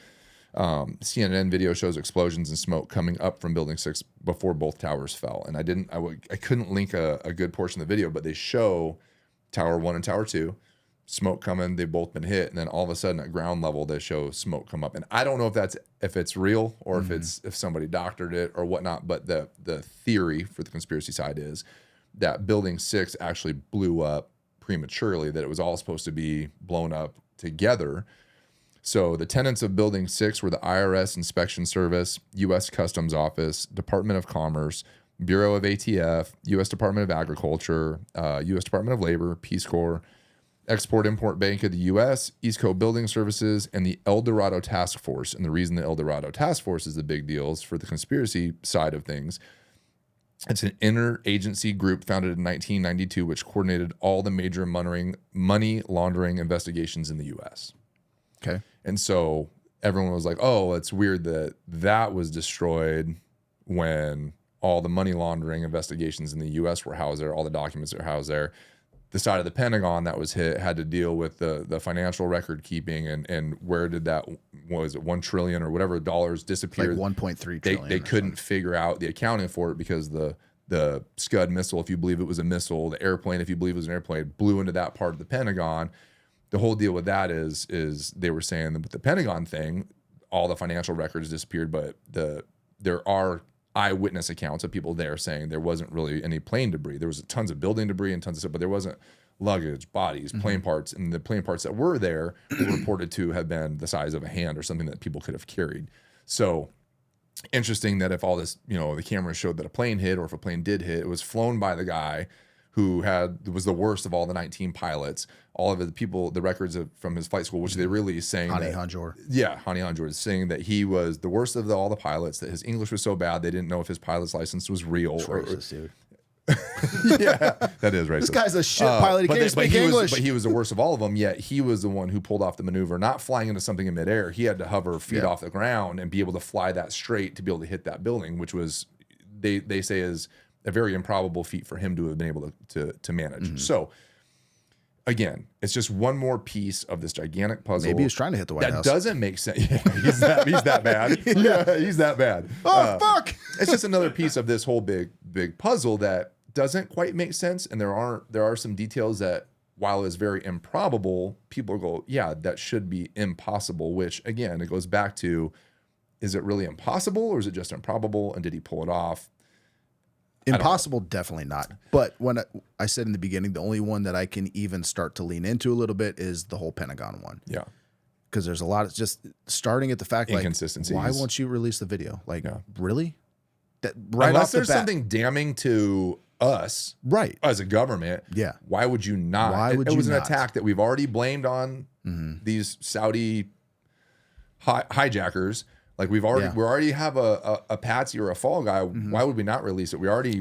S2: CNN video shows explosions and smoke coming up from Building 6 before both towers fell. And I couldn't link a good portion of the video, but they show Tower 1 and Tower 2. Smoke coming, they've both been hit, and then all of a sudden at ground level they show smoke come up. And I don't know if it's real or if somebody doctored it or whatnot, but the theory for the conspiracy side is that Building 6 actually blew up prematurely, that it was all supposed to be blown up together. So the tenants of Building 6 were the IRS Inspection Service, U.S. Customs Office, Department of Commerce, Bureau of ATF, U.S. Department of Agriculture, U.S. Department of Labor, Peace Corps, Export-Import Bank of the U.S., East Coast Building Services, and the El Dorado Task Force. And the reason the El Dorado Task Force is the big deal is for the conspiracy side of things. It's an interagency group founded in 1992, which coordinated all the major money laundering investigations in the U.S.
S1: Okay.
S2: And so everyone was like, oh, it's weird that that was destroyed when all the money laundering investigations in the U.S. were housed there, all the documents are housed there. The side of the Pentagon that was hit had to deal with the financial record keeping and where did that, was it 1 trillion or whatever dollars disappeared?
S1: Like 1.3 trillion.
S2: They couldn't figure out the accounting for it because the Scud missile, if you believe it was a missile, the airplane, if you believe it was an airplane, blew into that part of the Pentagon. The whole deal with that is they were saying that with the Pentagon thing, all the financial records disappeared, but there are eyewitness accounts of people there saying there wasn't really any plane debris. There was tons of building debris and tons of stuff, but there wasn't luggage, bodies, plane parts. And the plane parts that were there were reported to have been the size of a hand or something that people could have carried. So interesting that if all this, the camera showed that a plane hit, or if a plane did hit, it was flown by the guy who was the worst of all the 19 pilots. All of the people, the records from his flight school, which they released, saying
S1: Hani Hanjour.
S2: Yeah, Hani Hanjour is saying that he was the worst of all the pilots, that his English was so bad they didn't know if his pilot's license was real.
S1: Racist, dude.
S2: Yeah, that is racist.
S1: This guy's a shit pilot. He can't speak English.
S2: But he was the worst of all of them, yet he was the one who pulled off the maneuver, not flying into something in midair. He had to hover feet off the ground and be able to fly that straight to be able to hit that building, which was, they say, is a very improbable feat for him to have been able to manage. So again, it's just one more piece of this gigantic puzzle.
S1: Maybe he was trying to hit the White House.
S2: That doesn't make sense. Yeah, he's that bad. Yeah, he's that bad.
S1: Oh, fuck.
S2: It's just another piece of this whole big puzzle that doesn't quite make sense. And there are some details that, while it's very improbable, people go, yeah, that should be impossible, which again, it goes back to, is it really impossible or is it just improbable? And did he pull it off?
S1: Impossible, definitely not. But when I said in the beginning, the only one that I can even start to lean into a little bit is the whole Pentagon one.
S2: Yeah.
S1: Because there's a lot of just starting at the fact, like,
S2: inconsistencies.
S1: why won't you release the video? Like, really? That
S2: Unless
S1: off the
S2: there's
S1: bat,
S2: something damning to us,
S1: right,
S2: as a government,
S1: yeah.
S2: Why would you not?
S1: Why would
S2: it
S1: you
S2: was an
S1: not?
S2: attack that we've already blamed on these Saudi hijackers. Like we already have a patsy or a fall guy. Why would we not release it? We're already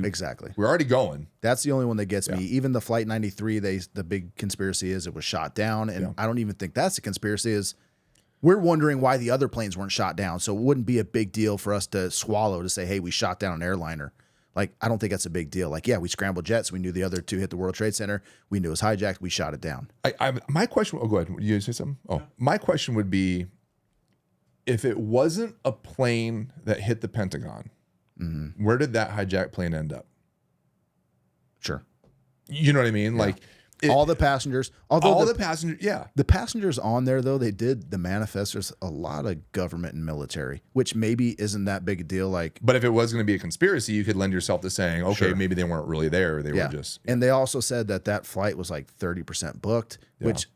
S2: going.
S1: That's the only one that gets me. Even the Flight 93, the big conspiracy is it was shot down, and I don't even think that's a conspiracy. Is we're wondering why the other planes weren't shot down, so it wouldn't be a big deal for us to swallow to say, hey, we shot down an airliner. Like, I don't think that's a big deal. Like, yeah, we scrambled jets. We knew the other two hit the World Trade Center. We knew it was hijacked. We shot it down.
S2: My question. Oh, go ahead. You say something? Oh, my question would be, if it wasn't a plane that hit the Pentagon, where did that hijacked plane end up?
S1: Sure.
S2: You know what I mean? Yeah. Like
S1: all the passengers. Although
S2: the passengers, yeah.
S1: The passengers on there, though, they did the manifest. There's a lot of government and military, which maybe isn't that big a deal. Like,
S2: but if it was going to be a conspiracy, you could lend yourself to saying, okay, maybe they weren't really there. They were just.
S1: And they also said that flight was like 30% booked, which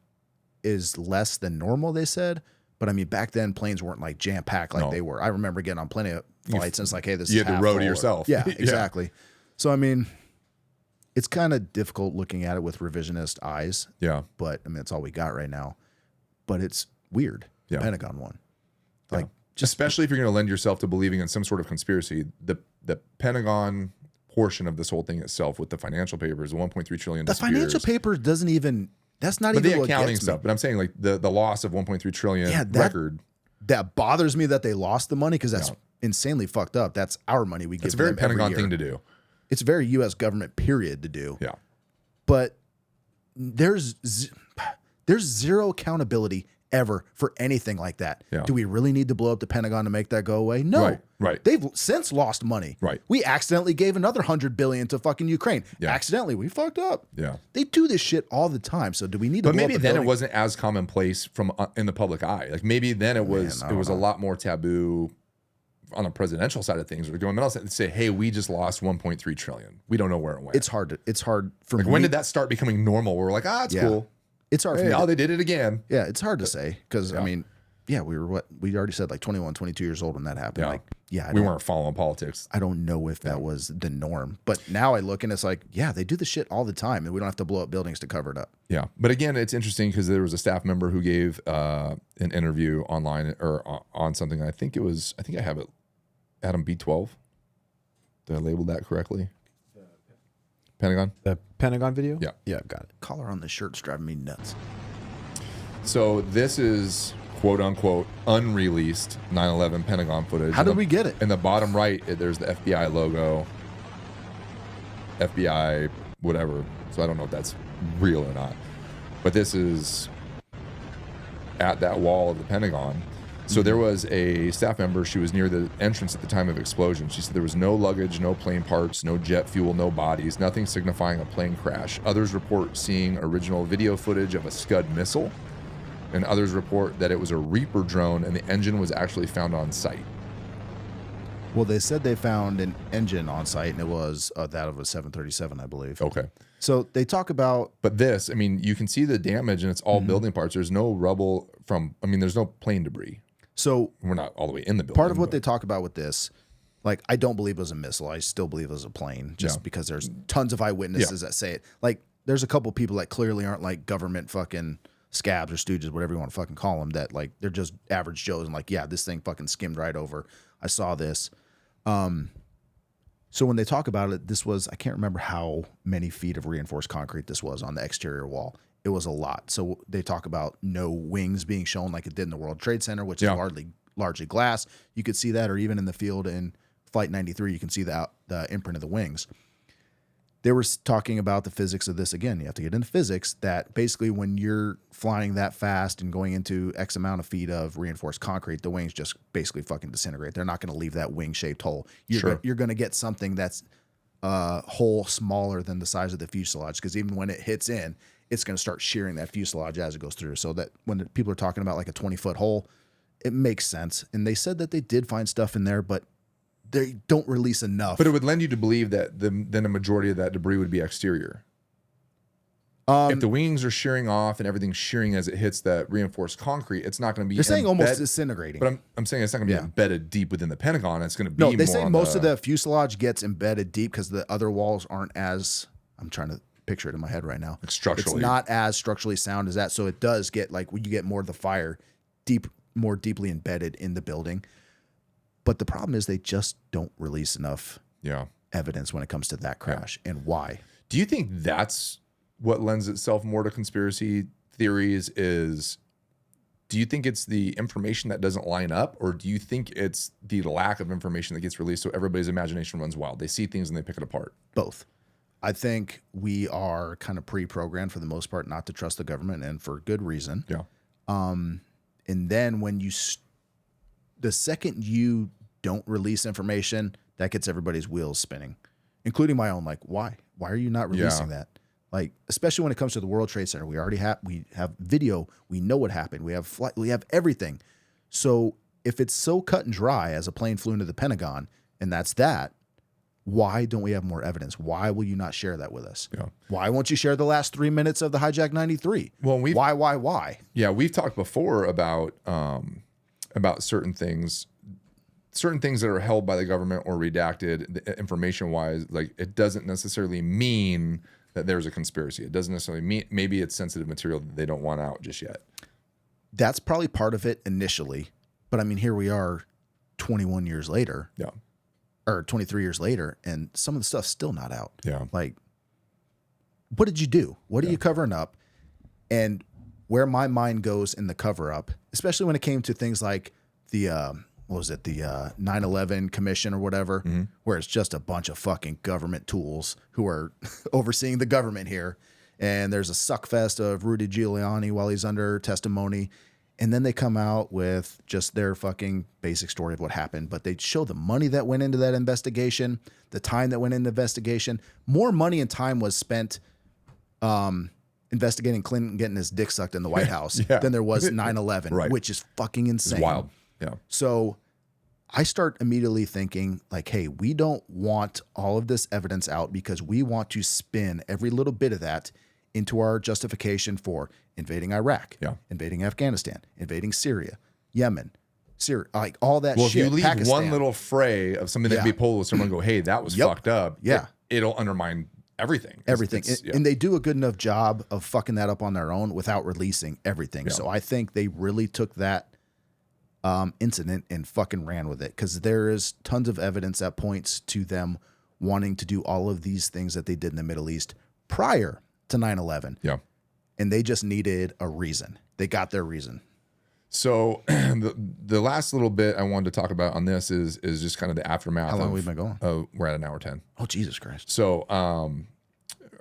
S1: is less than normal, they said. But I mean, back then planes weren't like jam packed like they were. I remember getting on plenty of flights and it's like, hey, this is
S2: you had to row to yourself.
S1: Yeah, exactly. So I mean, it's kind of difficult looking at it with revisionist eyes.
S2: Yeah.
S1: But I mean, it's all we got right now. But it's weird. The Pentagon one. Like,
S2: especially if you're going to lend yourself to believing in some sort of conspiracy, the Pentagon portion of this whole thing itself with the financial papers, the 1.3 trillion.
S1: The financial papers doesn't even. That's not even
S2: the accounting stuff. But I'm saying like the loss of 1.3 trillion record.
S1: That bothers me that they lost the money because that's insanely fucked up. That's our money we give.
S2: It's a very
S1: them every
S2: Pentagon
S1: year.
S2: thing to do.
S1: It's a very U.S. government period to do.
S2: Yeah.
S1: But there's zero accountability ever for anything like that.
S2: Yeah.
S1: Do we really need to blow up the Pentagon to make that go away? No.
S2: Right.
S1: They've since lost money.
S2: Right.
S1: We accidentally gave another $100 billion to fucking Ukraine.
S2: Yeah.
S1: Accidentally, we fucked up.
S2: Yeah.
S1: They do this shit all the time. So do we need to?
S2: But
S1: blow
S2: maybe
S1: up the
S2: then
S1: building?
S2: it wasn't as commonplace from a lot eye. Like maybe then it was a lot more taboo on the presidential side of things. Or governmental side to say, hey, we just lost 1.3 trillion. We don't know where it went.
S1: It's hard for
S2: like
S1: me.
S2: when did that start becoming normal? Where we're like, it's cool.
S1: It's hard for me.
S2: They did it again.
S1: Yeah, it's hard to say because I mean, we were we already said like 21, 22 years old when that happened.
S2: Yeah.
S1: Like,
S2: we weren't following politics.
S1: I don't know if that was the norm, but now I look and it's like, they do the shit all the time, and we don't have to blow up buildings to cover it up.
S2: Yeah, but again, it's interesting because there was a staff member who gave an interview online or on something. I think I have it. Adam B12, Did I label that correctly? Pentagon?
S3: The Pentagon video?
S2: Yeah.
S3: Yeah, got it.
S1: Collar on the shirt's driving me nuts.
S2: So this is quote unquote unreleased 9/11 Pentagon footage.
S1: How did we get it?
S2: In the bottom right, there's the FBI logo, FBI whatever. So I don't know if that's real or not. But this is at that wall of the Pentagon. So there was a staff member. She was near the entrance at the time of explosion. She said there was no luggage, no plane parts, no jet fuel, no bodies, nothing signifying a plane crash. Others report seeing original video footage of a Scud missile, and others report that it was a Reaper drone and the engine was actually found on site.
S1: Well, they said they found an engine on site, and it was that of a 737, I believe.
S2: Okay.
S1: So they talk about,
S2: But this, I mean, you can see the damage and it's all building parts. There's no rubble from, I mean, there's no plane debris.
S1: so
S2: We're not all the way in the building.
S1: part of what
S2: but-
S1: they talk about with this, like, I don't believe it was a missile. I still believe it was a plane, just
S2: Yeah.
S1: because there's tons of eyewitnesses that say it. Like, there's a couple people that clearly aren't like government fucking scabs or stooges, whatever you want to fucking call them, that like they're just average Joes and like, yeah, this thing fucking skimmed right over. I saw this. So when they talk about it, this was, I can't remember how many feet of reinforced concrete this was on the exterior wall. It was a lot. So they talk about no wings being shown like it did in the World Trade Center, which is largely glass. You could see that, or even in the field in Flight 93, you can see the imprint of the wings. They were talking about the physics of this again. You have to get into physics, that basically when you're flying that fast and going into X amount of feet of reinforced concrete, the wings just basically fucking disintegrate. They're not going to leave that wing-shaped hole. You're going to get something that's a hole smaller than the size of the fuselage, because even when it hits in, it's going to start shearing that fuselage as it goes through. So that when people are talking about like a 20-foot hole, it makes sense. And they said that they did find stuff in there, but they don't release enough.
S2: But it would lend you to believe that then a majority of that debris would be exterior. If the wings are shearing off and everything's shearing as it hits that reinforced concrete, it's not going to be.
S1: They're saying almost disintegrating.
S2: But I'm saying it's not going to be embedded deep within the Pentagon. It's going to be
S1: no. They
S2: more
S1: say
S2: on
S1: most of the fuselage gets embedded deep because the other walls aren't as. I'm trying to picture it in my head right now.
S2: structurally.
S1: It's not as structurally sound as that, so it does get like when you get more of the fire more deeply embedded in the building. But the problem is they just don't release enough evidence when it comes to that crash. And why?
S2: Do you think that's what lends itself more to conspiracy theories? Do you think it's the information that doesn't line up, or do you think it's the lack of information that gets released so everybody's imagination runs wild? They see things and they pick it apart.
S1: Both. I think we are kind of pre-programmed for the most part not to trust the government, and for good reason.
S2: Yeah.
S1: And then when the second you don't release information, that gets everybody's wheels spinning, including my own. Like, why? Why are you not releasing that? Like, especially when it comes to the World Trade Center, we have video. We know what happened. We have flight. We have everything. So if it's so cut and dry as a plane flew into the Pentagon, and that's that, why don't we have more evidence? Why will you not share that with us?
S2: Yeah.
S1: Why won't you share the last 3 minutes of the hijack 93?
S2: Well,
S1: why?
S2: Yeah, we've talked before about certain things that are held by the government or redacted information wise. Like, it doesn't necessarily mean that there's a conspiracy. It doesn't necessarily mean, maybe it's sensitive material that they don't want out just yet.
S1: That's probably part of it initially, but I mean, here we are 21 years later.
S2: Yeah.
S1: Or 23 years later, and some of the stuff's still not out.
S2: Yeah.
S1: Like, what did you do? What are you covering up? And where my mind goes in the cover up, especially when it came to things like the, what was it? The 9/11 commission or whatever, where it's just a bunch of fucking government tools who are overseeing the government here. And there's a suckfest of Rudy Giuliani while he's under testimony. And then they come out with just their fucking basic story of what happened. But they show the money that went into that investigation, the time that went into the investigation. More money and time was spent investigating Clinton getting his dick sucked in the White House than there was 9/11, which is fucking insane.
S2: It's wild. Yeah.
S1: So I start immediately thinking like, hey, we don't want all of this evidence out because we want to spin every little bit of that into our justification for invading Iraq, invading Afghanistan, invading Syria, Yemen, Syria, like all that shit.
S2: Well, if you leave
S1: Pakistan.
S2: one little fray of something that can be pulled with someone and go, hey, that was fucked up.
S1: Yeah.
S2: It'll undermine everything.
S1: Everything. And they do a good enough job of fucking that up on their own without releasing everything. Yeah. So I think they really took that incident and fucking ran with it, because there is tons of evidence that points to them wanting to do all of these things that they did in the Middle East prior to 9/11.
S2: Yeah.
S1: And they just needed a reason. They got their reason.
S2: So the last little bit I wanted to talk about on this is just kind of the aftermath.
S1: How long have we been going?
S2: We're at an hour 10.
S1: Oh, Jesus Christ.
S2: So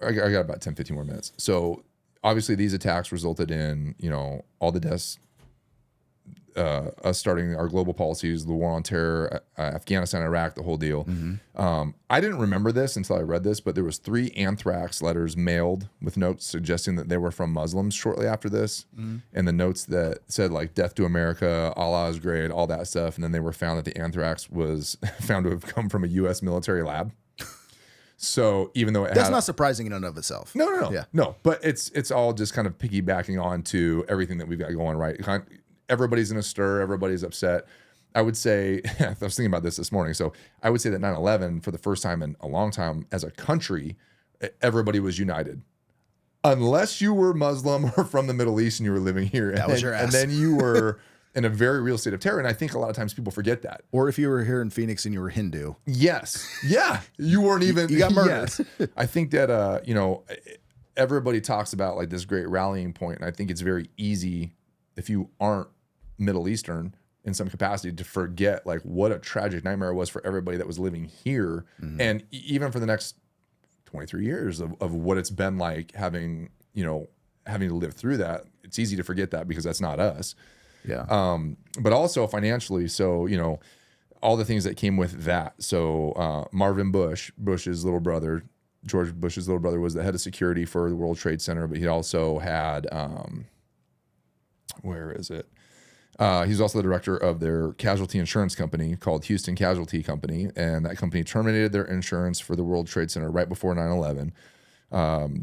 S2: I got about 10, 15 more minutes. So obviously these attacks resulted in, all the deaths, us starting our global policies, the war on terror, Afghanistan, Iraq, the whole deal. I didn't remember this until I read this, but there was 3 anthrax letters mailed with notes suggesting that they were from Muslims shortly after this. And the notes that said like death to America, Allah is great, all that stuff. And then they were found that the anthrax was found to have come from a U.S. military lab. So even though
S1: that's not surprising in and of itself.
S2: No, but it's all just kind of piggybacking on to everything that we've got going, right? Everybody's in a stir. Everybody's upset. I would say, I was thinking about this morning. So I would say that 9/11, for the first time in a long time as a country, everybody was united. Unless you were Muslim or from the Middle East and you were living here.
S1: That was your ass.
S2: And then you were in a very real state of terror. And I think a lot of times people forget that.
S1: Or if you were here in Phoenix and you were Hindu.
S2: Yes. Yeah. You weren't even.
S1: You got murdered.
S2: Yes. I think that, everybody talks about like this great rallying point. And I think it's very easy if you aren't Middle Eastern in some capacity to forget like what a tragic nightmare it was for everybody that was living here. And even for the next 23 years of what it's been like having to live through that. It's easy to forget that because that's not us.
S1: Yeah.
S2: But also financially. So, all the things that came with that. So Marvin Bush's little brother, George Bush's little brother, was the head of security for the World Trade Center, but he also had, where is it? He's also the director of their casualty insurance company called Houston Casualty Company. And that company terminated their insurance for the World Trade Center right before 9/11.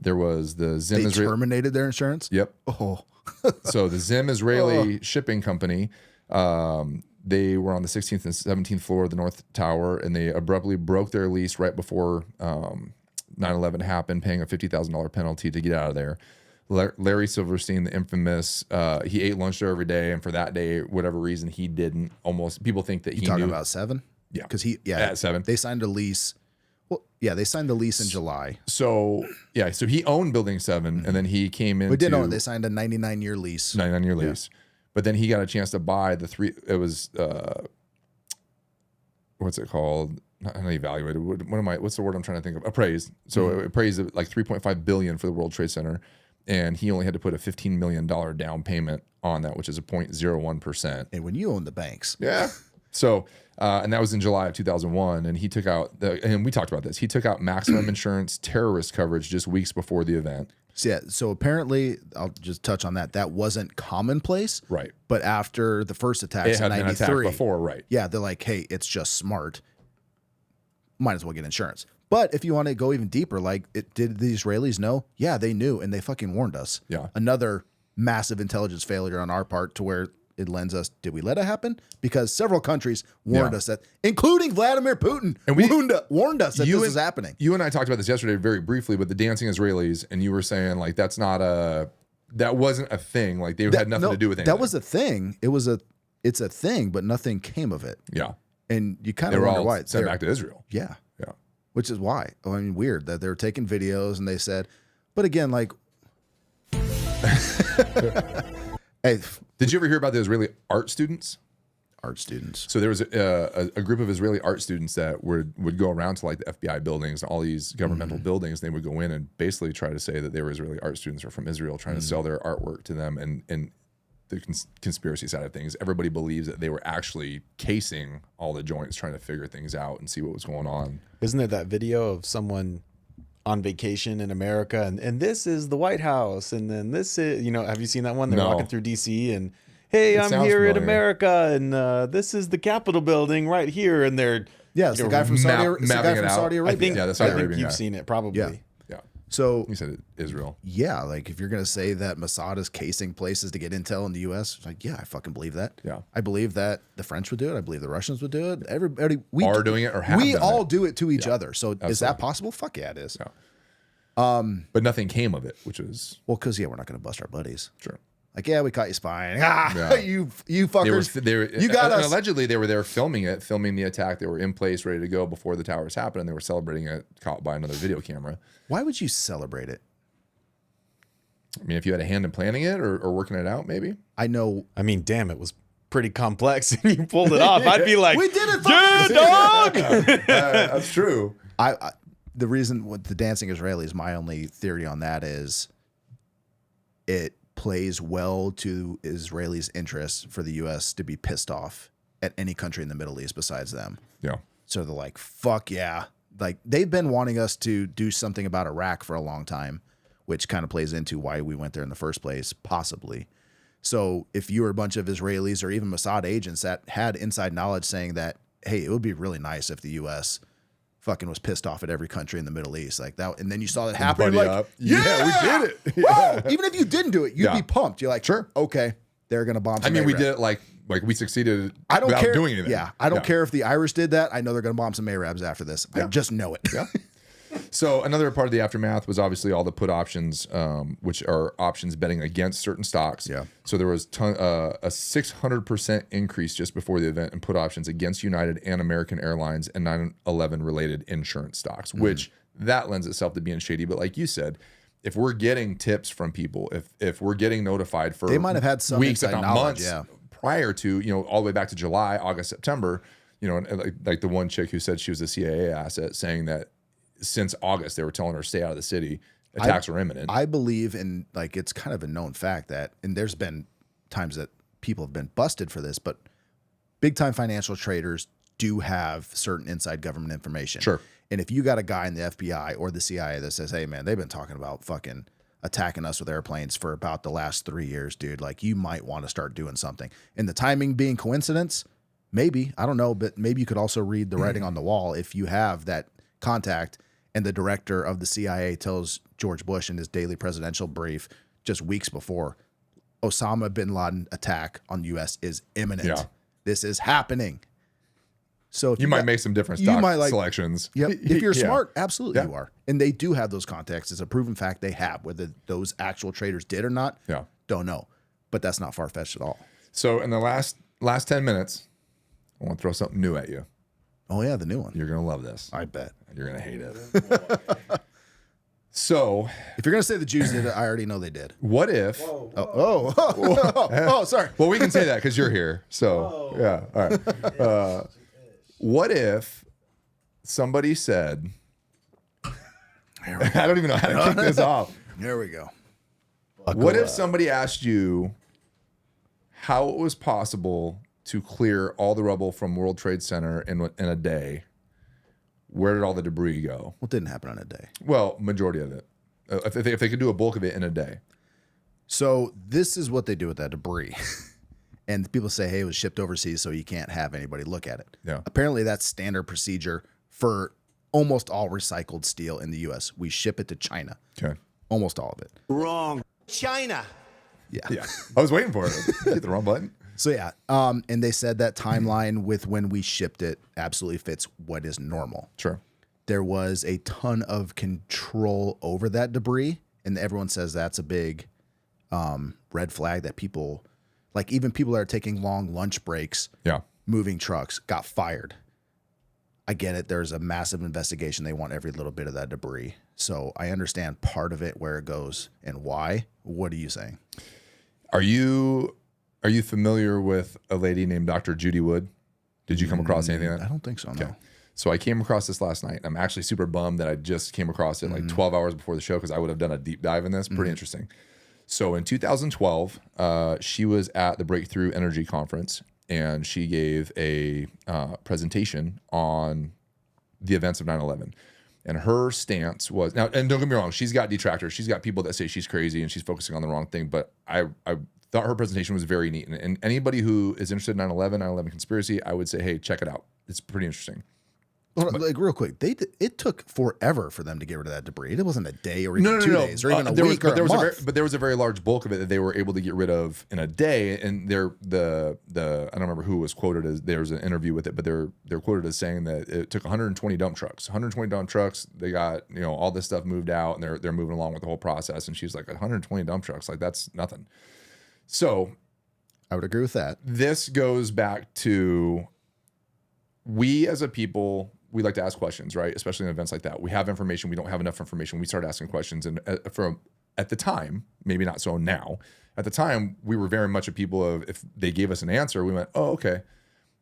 S2: There was the Zim
S1: They terminated their insurance?
S2: Yep.
S1: Oh.
S2: So the Zim Israeli shipping company, they were on the 16th and 17th floor of the North Tower, and they abruptly broke their lease right before 9/11 happened, paying a $50,000 penalty to get out of there. Larry Silverstein, the infamous, he ate lunch there every day, and for that day, whatever reason, he didn't. Almost people think that he
S1: talking
S2: knew
S1: about 7?
S2: Yeah,
S1: because
S2: at 7
S1: they signed a lease. Well, yeah, they signed the lease in July.
S2: So so he owned Building 7, and then he came in.
S1: We didn't own it. They signed a 99-year lease.
S2: 99-year lease, but then he got a chance to buy the 3. It was what's it called? Not evaluated. What's the word I'm trying to think of? Appraised. So it appraised at like $3.5 billion for the World Trade Center. And he only had to put a $15 million down payment on that, which is a 0.01%.
S1: And when you own the banks.
S2: Yeah. So, and that was in July of 2001. And he took out, and we talked about this, he took out maximum insurance terrorist coverage just weeks before the event.
S1: So apparently, I'll just touch on that. That wasn't commonplace.
S2: Right.
S1: But after the first attacks
S2: it had
S1: in
S2: been
S1: 93.
S2: attacked before, right.
S1: Yeah, they're like, hey, it's just smart. Might as well get insurance. But if you want to go even deeper, like, did the Israelis know? Yeah, they knew, and they fucking warned us.
S2: Yeah.
S1: Another massive intelligence failure on our part to where it lends us, did we let it happen? Because several countries warned us that, including Vladimir Putin, and warned us that this was happening.
S2: You and I talked about this yesterday very briefly with the dancing Israelis, and you were saying, like, that wasn't a thing. Like, they had nothing to do with anything.
S1: That was a thing. It's a thing, but nothing came of it.
S2: Yeah.
S1: And you kind of wonder why.
S2: Sent back to Israel.
S1: Yeah.
S2: Yeah.
S1: Which is why. I mean, weird that they were taking videos and they said, but again, like, hey,
S2: did you ever hear about the Israeli art students?
S1: Art students.
S2: So there was a group of Israeli art students that would go around to like the FBI buildings, all these governmental buildings. They would go in and basically try to say that they were Israeli art students or from Israel, trying to sell their artwork to them. And the conspiracy side of things, everybody believes that they were actually casing all the joints, trying to figure things out and see what was going on.
S3: Isn't there that video of someone on vacation in America and this is the White House and then this is, have you seen that one? They're walking through DC and, hey, I'm here in America and this is the Capitol building right here. And they're
S1: it's the guy from Saudi Arabia.
S3: I think you've seen it probably.
S1: Yeah.
S2: Yeah.
S1: So
S2: you said Israel.
S1: Yeah, like if you're gonna say that Mossad is casing places to get intel in the U.S., it's like, yeah, I fucking believe that.
S2: Yeah,
S1: I believe that the French would do it. I believe the Russians would do it. Everybody
S2: are doing it or have
S1: we
S2: done
S1: all
S2: it.
S1: do it to each other. So
S2: Absolutely.
S1: Is that possible? Fuck yeah, it is.
S2: Yeah. But nothing came of it, which was
S1: because we're not gonna bust our buddies.
S2: Sure.
S1: Like, yeah, we caught you spying. You
S2: They
S1: fuckers. You got
S2: and
S1: us.
S2: allegedly, they were there filming the attack. They were in place, ready to go before the towers happened, and they were celebrating it, caught by another video camera.
S1: Why would you celebrate it?
S2: I mean, if you had a hand in planning it or working it out, maybe.
S1: I know.
S3: I mean, damn, it was pretty complex and you pulled it off. I'd be like,
S1: We did it,
S3: yeah, dog.
S2: That's true.
S1: The reason with the dancing Israelis, my only theory on that is it plays well to Israelis' interests for the U.S. to be pissed off at any country in the Middle East besides them.
S2: Yeah.
S1: So they're like, fuck yeah. Like, they've been wanting us to do something about Iraq for a long time, which kind of plays into why we went there in the first place, possibly. So if you were a bunch of Israelis or even Mossad agents that had inside knowledge saying that, hey, it would be really nice if the U.S. fucking was pissed off at every country in the Middle East like that, and then you saw that happen,
S2: Buddy
S1: like,
S2: up.
S1: yeah,
S2: we did it.
S1: Woo! Even if you didn't do it, you'd
S2: Yeah.
S1: be pumped. You're like,
S2: Sure.
S1: Okay, they're gonna bomb.
S2: I mean, we did it like we succeeded
S1: I don't
S2: without
S1: care.
S2: doing anything.
S1: Yeah, I don't care if the Irish did that. I know they're gonna bomb some Arabs after this. I just know it.
S2: Yeah. So another part of the aftermath was obviously all the put options, which are options betting against certain stocks.
S1: Yeah.
S2: So there was a 600% increase just before the event in put options against United and American Airlines and 9/11 related insurance stocks, which that lends itself to being shady. But like you said, if we're getting tips from people, if we're getting notified for
S1: They might have had some
S2: weeks, if
S1: inside
S2: not
S1: knowledge,
S2: months prior to, all the way back to July, August, September, and like the one chick who said she was a CIA asset, saying that since August they were telling her stay out of the city, attacks were imminent.
S1: I believe in, like, it's kind of a known fact that, and there's been times that people have been busted for this, but big time financial traders do have certain inside government information.
S2: Sure.
S1: And if you got a guy in the FBI or the CIA that says, hey man, they've been talking about fucking attacking us with airplanes for about the last 3 years, dude, like, you might want to start doing something. And the timing being coincidence, maybe, I don't know, but maybe you could also read the writing on the wall if you have that contact. And the director of the CIA tells George Bush in his daily presidential brief just weeks before, Osama bin Laden attack on the U.S. is imminent.
S2: Yeah.
S1: This is happening. So if
S2: you might make some different stock selections.
S1: Yep. If you're
S2: Yeah.
S1: smart, absolutely
S2: Yeah.
S1: you are. And they do have those contacts. It's a proven fact they have. Whether those actual traders did or not, don't know. But that's not far-fetched at all.
S2: So in the last 10 minutes, I want to throw something new at you.
S1: Oh, yeah, the new one.
S2: You're going to love this.
S1: I bet.
S2: You're going to hate it. So
S1: if you're going to say the Jews did it, I already know they did.
S2: What if...
S1: Oh, sorry.
S2: Well, we can say that because you're here. So, yeah. All right. What if somebody said... I don't even know how to kick this off.
S1: There we go.
S2: What if somebody asked you how it was possible to clear all the rubble from World Trade Center in a day? Where did all the debris go?
S1: Well, it didn't happen in a day.
S2: Well, majority of it. If they could do a bulk of it in a day.
S1: So this is what they do with that debris. And people say, hey, it was shipped overseas, so you can't have anybody look at it.
S2: Yeah.
S1: Apparently, that's standard procedure for almost all recycled steel in the U.S. We ship it to China.
S2: Okay.
S1: Almost all of it.
S8: Wrong. China.
S2: Yeah. I was waiting for it. Hit the wrong button.
S1: So, yeah. And they said that timeline with when we shipped it absolutely fits what is normal.
S2: Sure.
S1: There was a ton of control over that debris. And everyone says that's a big red flag that people, like even people that are taking long lunch breaks, moving trucks, got fired. I get it. There's a massive investigation. They want every little bit of that debris. So I understand part of it, where it goes and why. What are you saying?
S2: Are you familiar with a lady named Dr. Judy Wood? Did you come across anything like that?
S1: I don't think so, no.
S2: So I came across this last night. I'm actually super bummed that I just came across it like 12 hours before the show because I would have done a deep dive in this. Pretty interesting. So in 2012, she was at the Breakthrough Energy Conference, and she gave a presentation on the events of 9/11. And her stance was, now, and don't get me wrong, she's got detractors. She's got people that say she's crazy and she's focusing on the wrong thing. But I thought her presentation was very neat. And anybody who is interested in 9/11 conspiracy, I would say, hey, check it out. It's pretty interesting.
S1: Well, like real quick, it took forever for them to get rid of that debris. It wasn't a day or even 2 days or even a week or a month.
S2: But there was a very large bulk of it that they were able to get rid of in a day. And I don't remember who was quoted as, there was an interview with it, but they're quoted as saying that it took 120 dump trucks. 120 dump trucks. They got all this stuff moved out, and they're moving along with the whole process. And she's like, 120 dump trucks, like that's nothing. So
S1: I would agree with that.
S2: this goes back to, we as a people, we like to ask questions, right? Especially in events like that. We have information. We don't have enough information. We start asking questions. And at the time, maybe not so now, at the time, we were very much a people of, if they gave us an answer, we went, oh, okay.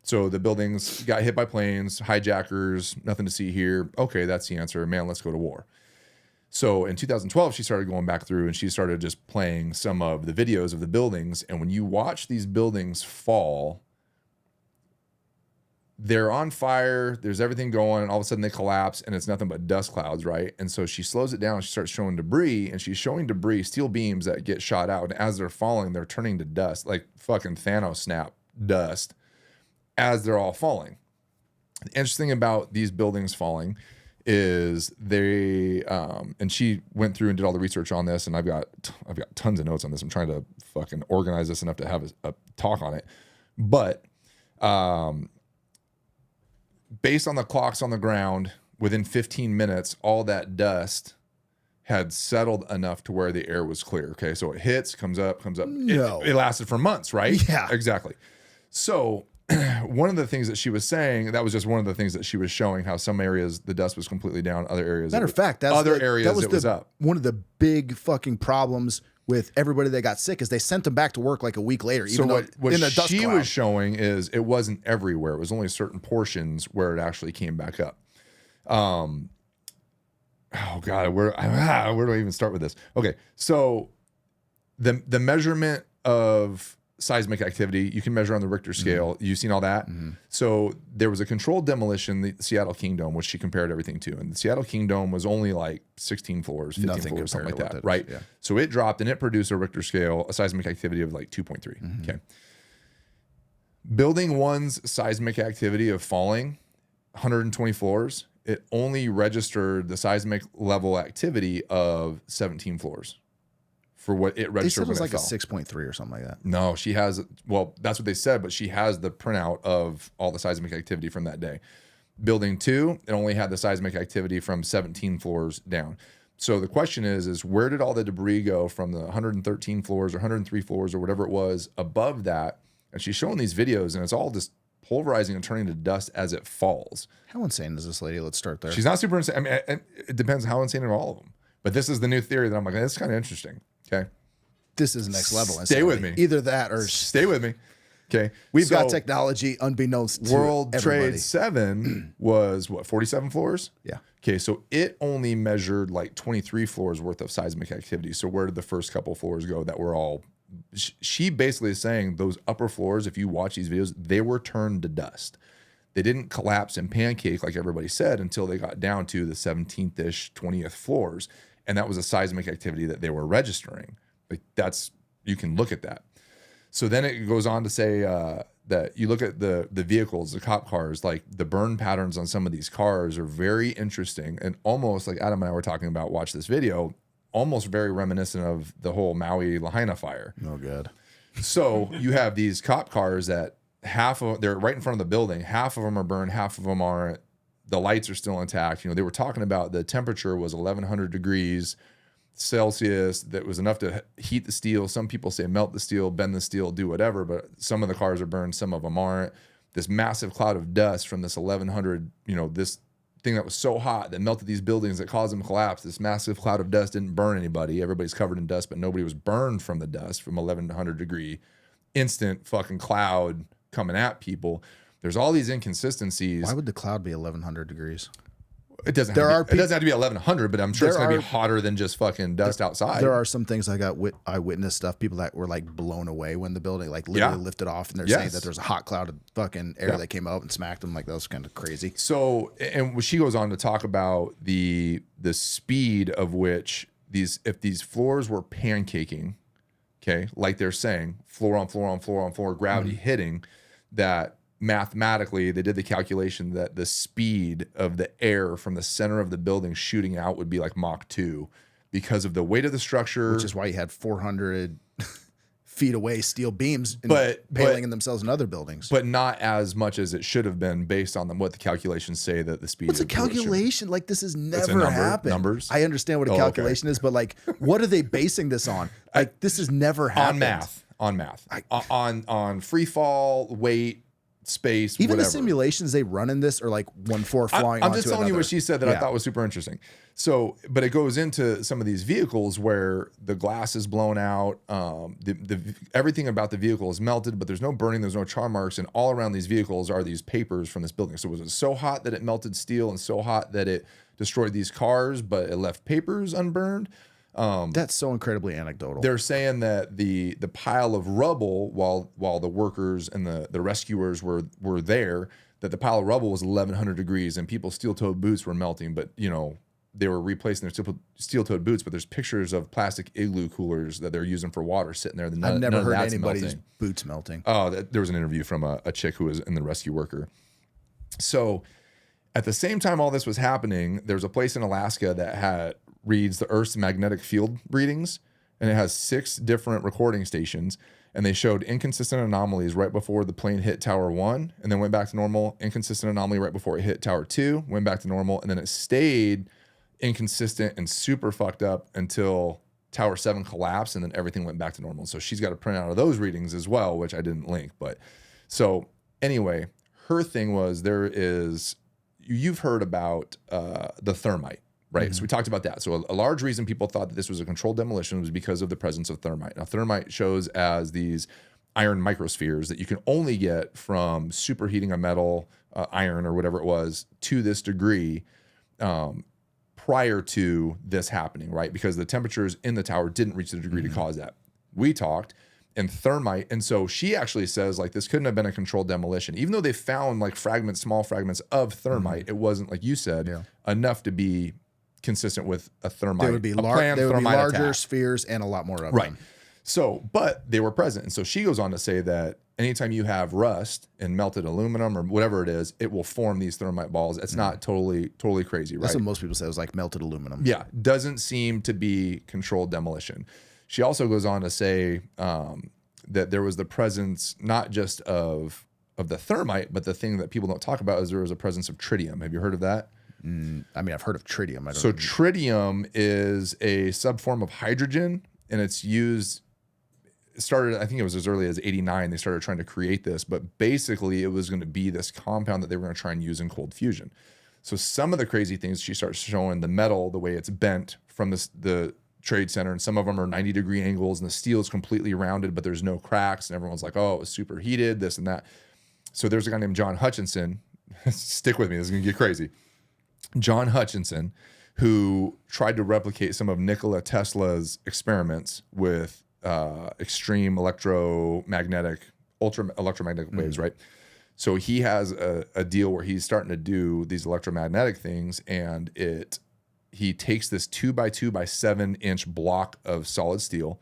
S2: So the buildings got hit by planes, hijackers, nothing to see here. Okay, that's the answer. Man, let's go to war. So in 2012, she started going back through and she started just playing some of the videos of the buildings. And when you watch these buildings fall, they're on fire. There's everything going, and all of a sudden they collapse, and it's nothing but dust clouds, right? And so she slows it down. She starts showing debris, and she's showing debris, steel beams that get shot out. And as they're falling, they're turning to dust, like fucking Thanos snap dust, as they're all falling. The interesting thing about these buildings falling is they, and she went through and did all the research on this, and I've got tons of notes on this. I'm trying to fucking organize this enough to have a talk on it, but based on the clocks on the ground, within 15 minutes, all that dust had settled enough to where the air was clear. Okay, so it hits, comes up.
S1: No.
S2: It lasted for months, right?
S1: Yeah.
S2: Exactly. So one of the things that she was saying, that was just one of the things that she was showing, how some areas the dust was completely down, other areas.
S1: Matter of fact, that
S2: was up.
S1: One of the big fucking problems with everybody that got sick is they sent them back to work like a week later. Even
S2: So
S1: though
S2: what
S1: in a dust
S2: she
S1: cloud.
S2: was showing is it wasn't everywhere. It was only certain portions where it actually came back up. Oh God, where do I even start with this? Okay, so the measurement of seismic activity, you can measure on the Richter scale. You've seen all that. So there was a controlled demolition, the Seattle King Dome, which she compared everything to. And the Seattle King Dome was only like 16 floors, 15
S1: Nothing
S2: floors, something
S1: compared
S2: like
S1: to
S2: that,
S1: what
S2: right?
S1: that is, yeah.
S2: So it dropped and it produced a Richter scale, a seismic activity of like 2.3. Okay. Building one's seismic activity of falling 120 floors, it only registered the seismic level activity of 17 floors. For what it
S1: They said
S2: registered
S1: it was
S2: when
S1: like
S2: it
S1: a
S2: fell.
S1: 6.3 or something like that.
S2: No, she has, well, that's what they said, but she has the printout of all the seismic activity from that day. Building 2, it only had the seismic activity from 17 floors down. So the question is where did all the debris go from the 113 floors or 103 floors or whatever it was above that? And she's showing these videos, and it's all just pulverizing and turning to dust as it falls.
S1: How insane is this lady? Let's start there.
S2: She's not super insane. I mean, it depends how insane are all of them. But this is the new theory that I'm like, that's kind of interesting. Okay.
S1: This is next level.
S2: Stay with
S1: insanity.
S2: me.
S1: Either that or
S2: Stay with me. Okay.
S1: we've got
S2: So,
S1: technology unbeknownst to
S2: World
S1: everybody.
S2: Trade 7 was what, 47 floors?
S1: Yeah.
S2: Okay, so it only measured like 23 floors worth of seismic activity. So where did the first couple floors go that were all? She basically is saying those upper floors, if you watch these videos, they were turned to dust. They didn't collapse and pancake like everybody said until they got down to the 17th-ish, 20th floors. And that was a seismic activity that they were registering. Like that's, you can look at that. So then it goes on to say that you look at the vehicles, the cop cars, like the burn patterns on some of these cars are very interesting and almost like Adam and I were talking about, watch this video, almost very reminiscent of the whole Maui Lahaina fire.
S1: Oh, good.
S2: So you have these cop cars that they're right in front of the building. Half of them are burned, half of them aren't. The lights are still intact. You know, they were talking about the temperature was 1100 degrees Celsius. That was enough to heat the steel. Some people say melt the steel, bend the steel, do whatever, but some of the cars are burned, some of them aren't. This massive cloud of dust from this 1100, you know, this thing that was so hot that melted these buildings that caused them to collapse. This massive cloud of dust didn't burn anybody. Everybody's covered in dust, but nobody was burned from the dust from 1100 degree instant fucking cloud coming at people. There's all these inconsistencies.
S1: Why would the cloud be 1100 degrees?
S2: It doesn't. It doesn't have to be 1100, but I'm sure it's gonna be hotter than just fucking dust outside.
S1: There are some things I got eyewitness stuff. People that were like blown away when the building like literally lifted off, and they're saying that there's a hot cloud of fucking air that came up and smacked them. Like that was kind of crazy.
S2: So, and she goes on to talk about the speed of which if these floors were pancaking, okay, like they're saying, floor on floor on floor on floor, gravity hitting, that mathematically they did the calculation that the speed of the air from the center of the building shooting out would be like Mach 2 because of the weight of the structure.
S1: Which is why you had 400 feet away steel beams
S2: paling
S1: in themselves in other buildings.
S2: But not as much as it should have been based on what the calculations say that the speed.
S1: What's a calculation? Like this has never happened.
S2: Numbers.
S1: I understand what a calculation is, but like, what are they basing this on? Like this has never happened.
S2: on math, on free fall, weight, space,
S1: Even
S2: whatever.
S1: the simulations they run in this are like 1/4 flying
S2: I'm
S1: onto
S2: just telling you
S1: another.
S2: what she said that I thought was super interesting. So, but it goes into some of these vehicles where the glass is blown out, everything about the vehicle is melted, but there's no burning, there's no char marks, and all around these vehicles are these papers from this building. So was it so hot that it melted steel and so hot that it destroyed these cars, but it left papers unburned?
S1: That's so incredibly anecdotal.
S2: They're saying that the pile of rubble, while the workers and the rescuers were there, that the pile of rubble was 1,100 degrees and people's steel-toed boots were melting. But they were replacing their steel-toed boots. But there's pictures of plastic igloo coolers that they're using for water sitting there.
S1: I've never heard anybody's
S2: melting.
S1: boots melting.
S2: Oh, there was an interview from a chick who was in the rescue worker. So at the same time all this was happening, there was a place in Alaska that reads the Earth's magnetic field readings, and it has 6 different recording stations, and they showed inconsistent anomalies right before the plane hit Tower 1 and then went back to normal, inconsistent anomaly right before it hit Tower 2, went back to normal, and then it stayed inconsistent and super fucked up until Tower 7 collapsed, and then everything went back to normal. So she's got a printout of those readings as well, which I didn't link. But so anyway, her thing was you've heard about the thermite. Right. So we talked about that. So a large reason people thought that this was a controlled demolition was because of the presence of thermite. Now, thermite shows as these iron microspheres that you can only get from superheating a metal, iron or whatever it was, to this degree prior to this happening, right? Because the temperatures in the tower didn't reach the degree to cause that. We talked and thermite. And so she actually says like this couldn't have been a controlled demolition. Even though they found like small fragments of thermite, it wasn't, like you said, enough to be consistent with a thermite.
S1: They would be larger
S2: attack.
S1: Spheres and a lot more of
S2: Right.
S1: them.
S2: So, but they were present. And so she goes on to say that anytime you have rust and melted aluminum or whatever it is, it will form these thermite balls. It's not totally crazy, right?
S1: That's what most people say. It was like melted aluminum.
S2: Yeah. Doesn't seem to be controlled demolition. She also goes on to say that there was the presence not just of the thermite, but the thing that people don't talk about is there was a presence of tritium. Have you heard of that?
S1: I mean, I've heard of tritium.
S2: So tritium is a subform of hydrogen, and it's used. It started, I think it was as early as '89. They started trying to create this, but basically it was going to be this compound that they were going to try and use in cold fusion. So some of the crazy things, she starts showing the metal, the way it's bent from the trade center, and some of them are 90-degree angles, and the steel is completely rounded, but there's no cracks, and everyone's like, oh, it was super heated, this and that. So there's a guy named John Hutchinson. Stick with me, this is going to get crazy. John Hutchinson, who tried to replicate some of Nikola Tesla's experiments with extreme ultramagnetic waves, right? So he has a deal where he's starting to do these electromagnetic things, and he takes this 2x2 by 7 inch block of solid steel,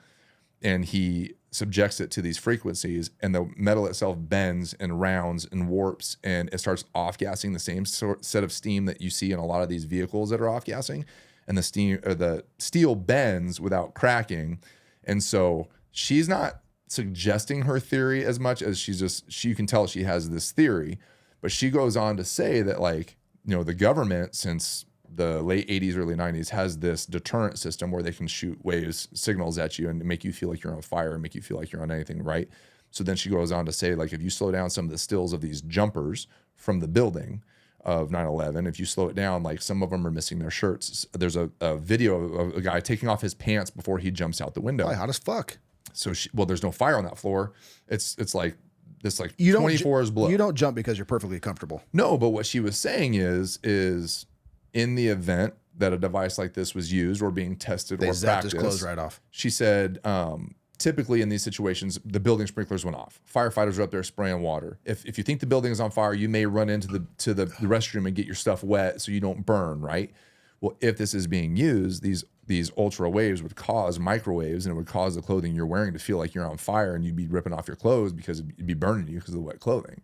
S2: and he subjects it to these frequencies, and the metal itself bends and rounds and warps, and it starts off-gassing the same set of steam that you see in a lot of these vehicles that are off-gassing, and the steel bends without cracking. And so she's not suggesting her theory as much as you can tell she has this theory, but she goes on to say that, like, the government since the late 80s, early 90s has this deterrent system where they can shoot signals at you and make you feel like you're on fire and make you feel like you're on anything, right? So then she goes on to say, like, if you slow down some of the stills of these jumpers from the building of 9/11, if you slow it down, like some of them are missing their shirts. There's a video of a guy taking off his pants before he jumps out the window.
S1: Probably hot as fuck.
S2: So there's no fire on that floor. It's like this, like
S1: You
S2: 24 is below.
S1: You don't jump because you're perfectly comfortable.
S2: No, but what she was saying is in the event that a device like this was used or being tested or
S1: zap
S2: practiced,
S1: his clothes right off.
S2: She said, typically in these situations, the building sprinklers went off. Firefighters are up there spraying water. If you think the building is on fire, you may run into the restroom and get your stuff wet so you don't burn, right? Well, if this is being used, these ultra waves would cause microwaves, and it would cause the clothing you're wearing to feel like you're on fire, and you'd be ripping off your clothes because it'd be burning you because of the wet clothing.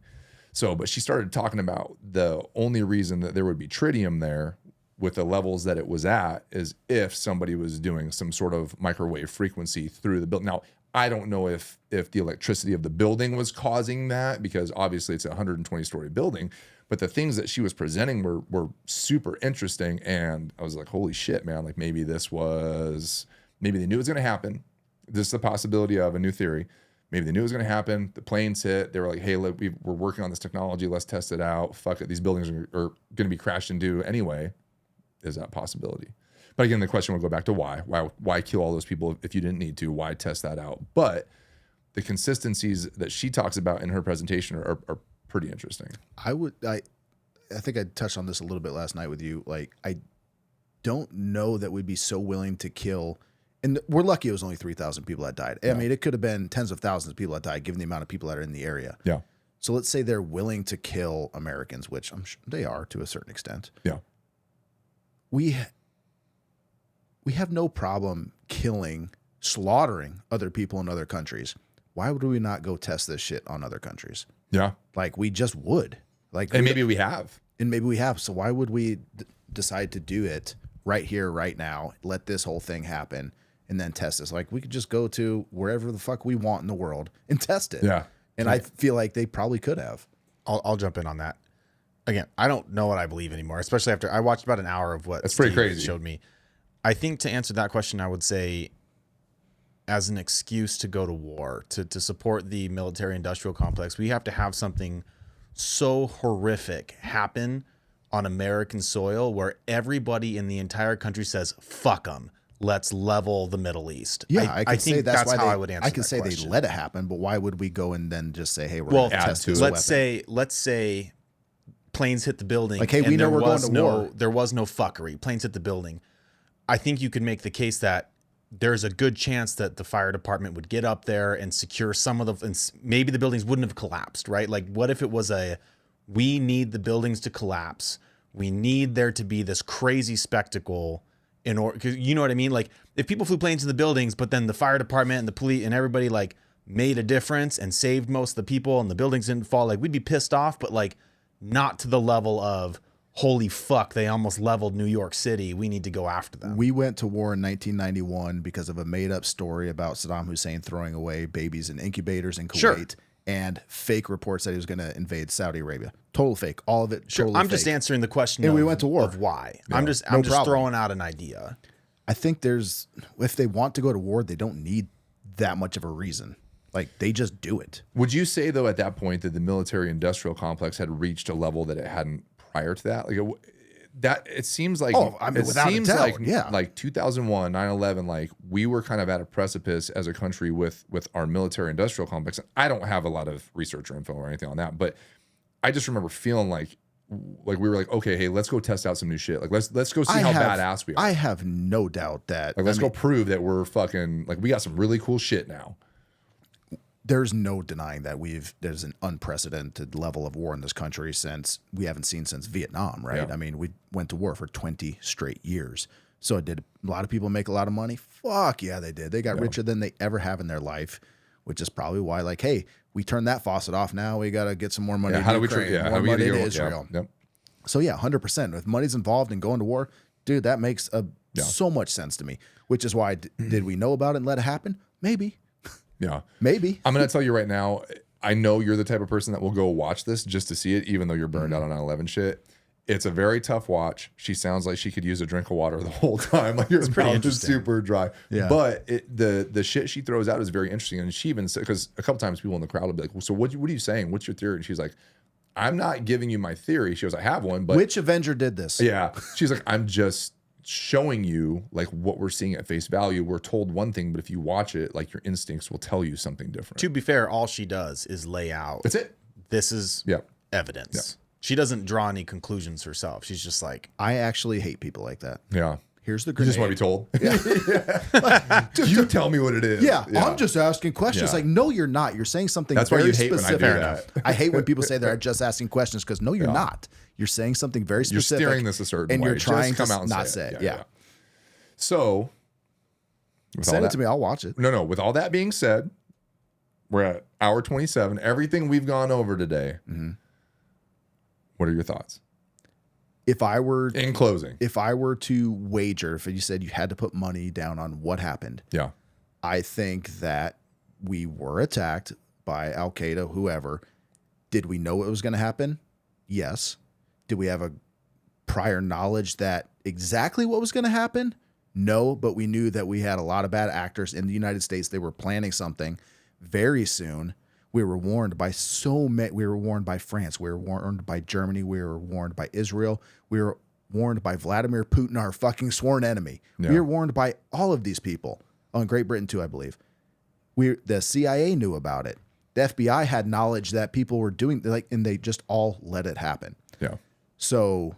S2: So, but she started talking about the only reason that there would be tritium there with the levels that it was at is if somebody was doing some sort of microwave frequency through the building. Now, I don't know if the electricity of the building was causing that, because obviously it's a 120-story building, but the things that she was presenting were super interesting, and I was like, holy shit, man, like maybe they knew it was going to happen. This is the possibility of a new theory. Maybe they knew it was going to happen. The planes hit. They were like, hey, look, we're working on this technology. Let's test it out. Fuck it. These buildings are going to be crashed into anyway. Is that a possibility? But again, the question will go back to why. Why kill all those people if you didn't need to? Why test that out? But the consistencies that she talks about in her presentation are pretty interesting.
S1: I think I touched on this a little bit last night with you. Like, I don't know that we'd be so willing to kill, and we're lucky it was only 3,000 people that died. I mean, it could have been tens of thousands of people that died given the amount of people that are in the area.
S2: Yeah.
S1: So let's say they're willing to kill Americans, which I'm sure they are to a certain extent.
S2: Yeah.
S1: We have no problem slaughtering other people in other countries. Why would we not go test this shit on other countries?
S2: Yeah.
S1: Like, we just would. Like,
S2: and maybe we have.
S1: So why would we decide to do it right here, right now, let this whole thing happen, and then test this? Like, we could just go to wherever the fuck we want in the world and test it.
S2: Yeah.
S1: And I feel like they probably could have.
S3: I'll jump in on that. Again, I don't know what I believe anymore, especially after I watched about an hour of what
S2: That's pretty
S3: Steve
S2: crazy.
S3: showed me. I think to answer that question, I would say as an excuse to go to war, to support the military-industrial complex, we have to have something so horrific happen on American soil where everybody in the entire country says, fuck them. Let's level the Middle East.
S1: Yeah,
S3: I think
S1: say that's why
S3: how I would answer
S1: I can
S3: that
S1: say
S3: question.
S1: they let it happen, but why would we go and then just say, hey, we're
S3: Well,
S1: going to test this
S3: let's
S1: weapon?
S3: say planes hit the building.
S1: Like, hey, we
S3: and
S1: know
S3: there
S1: we're going
S3: was
S1: to war.
S3: There was no fuckery. Planes hit the building. I think you could make the case that there's a good chance that the fire department would get up there and secure some of the, and maybe the buildings wouldn't have collapsed, right? Like, what if it was we need the buildings to collapse. We need there to be this crazy spectacle in order, because you know what I mean? Like, if people flew planes in the buildings, but then the fire department and the police and everybody like made a difference and saved most of the people and the buildings didn't fall, like, we'd be pissed off, but like not to the level of, holy fuck, they almost leveled New York City. We need to go after them.
S1: We went to war in 1991 because of a made-up story about Saddam Hussein throwing away babies in incubators in Kuwait.
S3: Sure.
S1: And fake reports that he was going to invade Saudi Arabia. Total fake. All of it.
S3: Sure,
S1: Totally
S3: I'm just
S1: fake.
S3: answering the question
S1: And
S3: of,
S1: we went to war.
S3: of why.
S1: Yeah,
S3: I'm just
S1: problem.
S3: throwing out an idea.
S1: I think if they want to go to war, they don't need that much of a reason. Like, they just do it.
S2: Would you say, though, at that point that the military-industrial complex had reached a level that it hadn't prior to that? Like, it seems like,
S1: without a doubt, yeah.
S2: Like 2001, 9/11, like, we were kind of at a precipice as a country with our military-industrial complex. I don't have a lot of research or info or anything on that, but I just remember feeling like we were like, okay, hey, let's go test out some new shit. Like, let's go see how badass we are.
S1: I have no doubt that.
S2: Like, let's go prove that we're fucking, like, we got some really cool shit now.
S1: There's no denying that there's an unprecedented level of war in this country we haven't seen since Vietnam, right?
S2: Yeah.
S1: I mean, we went to war for 20 straight years. So did a lot of people make a lot of money? Fuck yeah, they did. They got richer than they ever have in their life, which is probably why, like, hey, we turned that faucet off. Now we got to get some more money.
S2: How do we
S1: more money to Israel.
S2: Yeah. Yep.
S1: So yeah, 100%. If money's involved in going to war, dude, that makes so much sense to me. Which is why, did we know about it and let it happen? Maybe.
S2: Yeah.
S1: Maybe.
S2: I'm going to tell you right now, I know you're the type of person that will go watch this just to see it, even though you're burned out on 9/11 shit. It's a very tough watch. She sounds like she could use a drink of water the whole time. Like, your mouth is super dry.
S1: Yeah.
S2: But the shit she throws out is very interesting. And she even said, because a couple times people in the crowd will be like, well, so what are you saying? What's your theory? And she's like, I'm not giving you my theory. She goes, I have one. But
S1: which Avenger did this?
S2: Yeah. She's like, I'm just showing you like what we're seeing at face value. We're told one thing, but if you watch it, like, your instincts will tell you something different.
S3: To be fair, all she does is lay out.
S2: That's it.
S3: This is evidence.
S2: Yeah.
S3: She doesn't draw any conclusions herself. She's just like,
S1: I actually hate people like that.
S2: Yeah.
S1: Here's the
S2: You
S1: grenade.
S2: just want to be told. You tell me what it is.
S1: Yeah, I'm just asking questions.
S2: Yeah.
S1: Like, no, you're not. You're saying something
S2: That's why
S1: very
S2: you hate when I do
S1: specific.
S2: that.
S1: I hate when people say they're just asking questions because no, you're not. You're saying something very
S2: You're
S1: specific.
S2: steering this a certain
S1: and
S2: way.
S1: you're trying
S2: Just come
S1: to
S2: out and
S1: not
S2: say
S1: say
S2: it.
S1: it. Yeah.
S2: So,
S1: Send it to me. I'll watch it.
S2: No. With all that being said, we're at hour 27. Everything we've gone over today.
S1: Mm-hmm.
S2: What are your thoughts?
S1: If I were
S2: In closing.
S1: if I were to wager, if you said you had to put money down on what happened,
S2: Yeah.
S1: I think that we were attacked by al-Qaeda, whoever. Did we know it was going to happen? Yes. Did we have a prior knowledge that exactly what was going to happen? No, but we knew that we had a lot of bad actors in the United States. They were planning something. very soon. We were warned by so many. We were warned by France. We were warned by Germany. We were warned by Israel. We were warned by Vladimir Putin, our fucking sworn enemy.
S2: Yeah.
S1: We were warned by all of these people. Oh, and Great Britain too, I believe. The CIA knew about it. The FBI had knowledge that people were doing and they just all let it happen.
S2: Yeah.
S1: So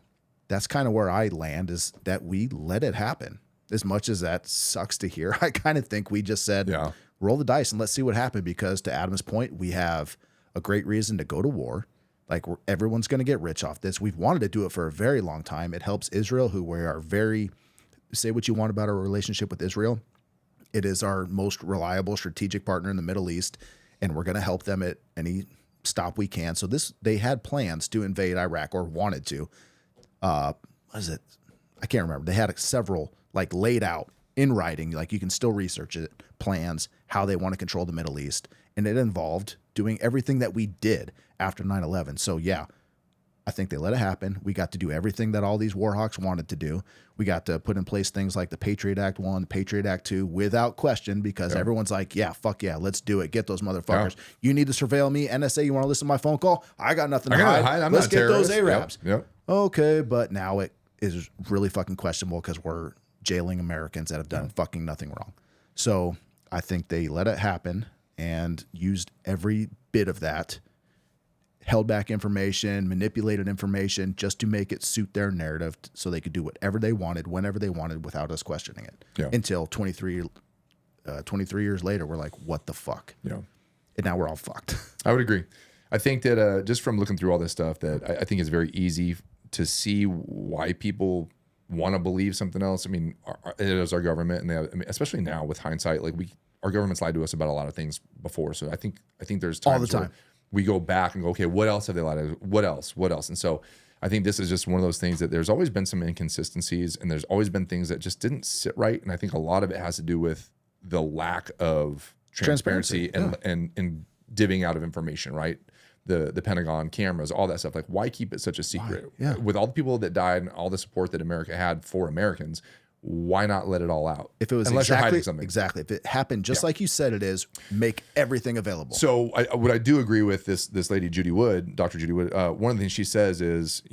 S1: that's kind of where I land, is that we let it happen. As much as that sucks to hear, I kind of think we just said, roll the dice and let's see what happened, because to Adam's point, we have a great reason to go to war. Like, everyone's going to get rich off this. We've wanted to do it for a very long time. It helps Israel, who we are very, say what you want about our relationship with Israel. It is our most reliable strategic partner in the Middle East, and we're going to help them at any stop we can. So they had plans to invade Iraq, or wanted to. What is it? I can't remember. They had several laid out in writing, you can still research it, plans, how they want to control the Middle East. And it involved doing everything that we did after 9/11. So yeah, I think they let it happen. We got to do everything that all these war hawks wanted to do. We got to put in place things like the Patriot Act 1, Patriot Act 2, without question, because everyone's like, yeah, fuck yeah, let's do it. Get those motherfuckers. You need to surveil me. NSA, you want to listen to my phone call? I got nothing to hide. Let's get those Arabs.
S2: Yep.
S1: Okay, but now it is really fucking questionable, because we're jailing Americans that have done fucking nothing wrong. So I think they let it happen and used every bit of that, held back information, manipulated information just to make it suit their narrative, so they could do whatever they wanted, whenever they wanted, without us questioning it.
S2: Yeah.
S1: Until 23 years later, we're like, what the fuck?
S2: Yeah.
S1: And now we're all fucked.
S2: I would agree. I think that just from looking through all this stuff, that I think it's very easy to see why people want to believe something else. I mean, it is our government, and especially now with hindsight, our government's lied to us about a lot of things before. So I think there's times
S1: all the time
S2: where we go back and go, okay, what else have they lied to us? What else? And so I think this is just one of those things that there's always been some inconsistencies, and there's always been things that just didn't sit right. And I think a lot of it has to do with the lack of transparency and divvying out of information, right? The Pentagon cameras, all that stuff. Why keep it such a secret?
S1: Yeah.
S2: With all the people that died and all the support that America had for Americans, why not let it all out?
S1: If it was
S2: unless you're hiding something.
S1: Exactly. If it happened just like you said it is, make everything available.
S2: So what I do agree with this lady, Judy Wood, Dr. Judy Wood, one of the things she says is,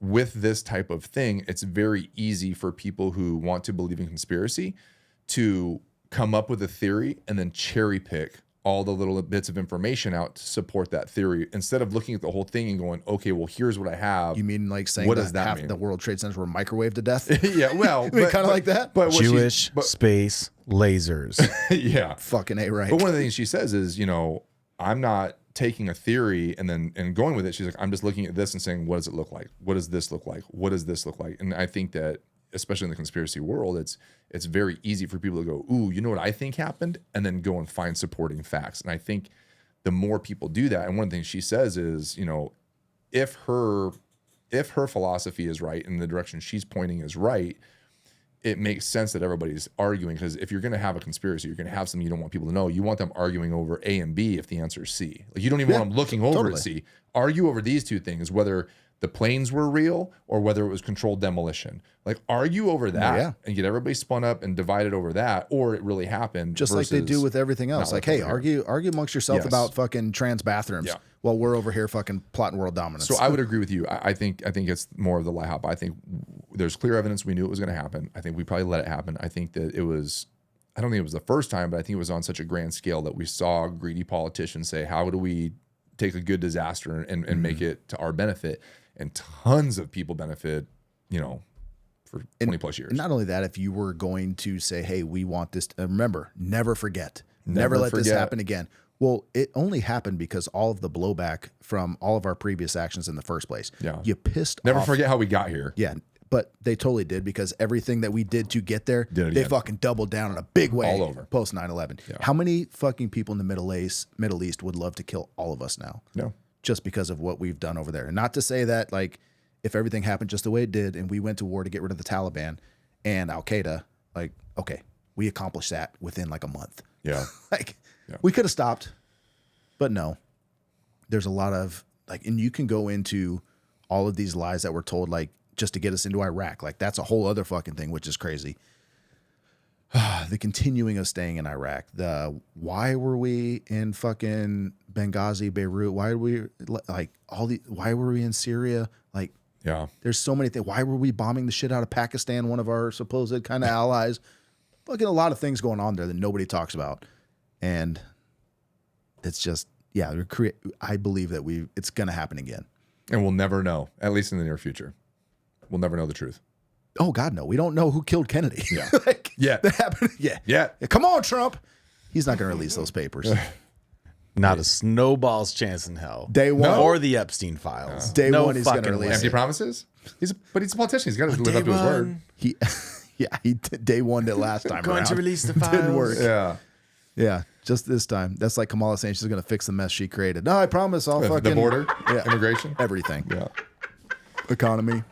S2: with this type of thing, it's very easy for people who want to believe in conspiracy to come up with a theory and then cherry pick all the little bits of information out to support that theory, instead of looking at the whole thing and going, okay, well, here's what I have.
S1: You mean saying
S2: what
S1: that
S2: does that
S1: half
S2: mean?
S1: the World Trade Centers were microwaved to death?
S2: Yeah, well,
S1: kind of like that.
S2: But
S3: Jewish space lasers.
S2: Yeah,
S1: fucking A, right.
S2: But one of the things she says is, I'm not taking a theory and going with it. She's like, I'm just looking at this and saying, what does it look like? What does this look like? What does this look like? And I think that, especially in the conspiracy world, it's very easy for people to go, ooh, you know what I think happened? And then go and find supporting facts. And I think the more people do that, and one of the things she says is, if her philosophy is right and the direction she's pointing is right, it makes sense that everybody's arguing, because if you're going to have a conspiracy, you're going to have something you don't want people to know. You want them arguing over A and B if the answer is C. You don't even want them looking over at C. Argue over these two things, whether the planes were real or whether it was controlled demolition. Argue over that and get everybody spun up and divided over that, or it really happened.
S1: Just like they do with everything else. Hey, argue amongst yourself about fucking trans bathrooms while we're over here fucking plotting world dominance.
S2: So I would agree with you. I think it's more of the lie hop. I think there's clear evidence we knew it was going to happen. I think we probably let it happen. I think that it was, I don't think it was the first time, but I think it was on such a grand scale that we saw greedy politicians say, how do we take a good disaster and make it to our benefit? And tons of people benefit, for 20 plus years.
S1: And not only that, if you were going to say, hey, we want this, remember, never forget. Never let this happen again. Well, it only happened because all of the blowback from all of our previous actions in the first place.
S2: Yeah.
S1: You pissed off.
S2: Never forget how we got here.
S1: Yeah. But they totally did, because everything that we did to get there, they fucking doubled down in a big way.
S2: All over.
S1: Post 9/11. Yeah. How many fucking people in the Middle East would love to kill all of us now? No. Just because of what we've done over there. And not to say that, if everything happened just the way it did and we went to war to get rid of the Taliban and al-Qaeda, okay, we accomplished that within a month.
S2: Yeah.
S1: We could have stopped, but no. There's a lot of, and you can go into all of these lies that were told, just to get us into Iraq. That's a whole other fucking thing, which is crazy. the continuing of staying in Iraq, the why were we in fucking Benghazi, Beirut? Why were we like why were we in Syria? Like,
S2: Yeah.
S1: there's so many things. Why were we bombing the shit out of Pakistan, one of our supposed kind of allies? Fucking a lot of things going on there that nobody talks about. And it's just, yeah, I believe that it's going to happen again.
S2: And we'll never know, at least in the near future. We'll never know the truth.
S1: Oh, God, no. We don't know who killed Kennedy.
S2: Yeah.
S1: Like,
S2: Yeah.
S1: that happened. Yeah.
S2: Yeah.
S1: Come on, Trump. He's not going to release those papers.
S3: Not a snowball's chance in hell.
S1: Day one.
S3: Or the Epstein files.
S1: Day
S3: no
S1: one, he's going to
S3: fucking
S1: release
S3: way.
S2: Empty
S1: it.
S2: promises? But he's a politician. He's got to live up to his word.
S1: He, yeah, he day one did last time
S3: Going
S1: around.
S3: to release the files.
S1: Didn't work.
S2: Yeah.
S1: Yeah, just this time. That's like Kamala saying she's going to fix the mess she created. No, I promise I'll fucking...
S2: The border,
S1: yeah,
S2: immigration.
S1: everything.
S2: Yeah.
S1: Economy.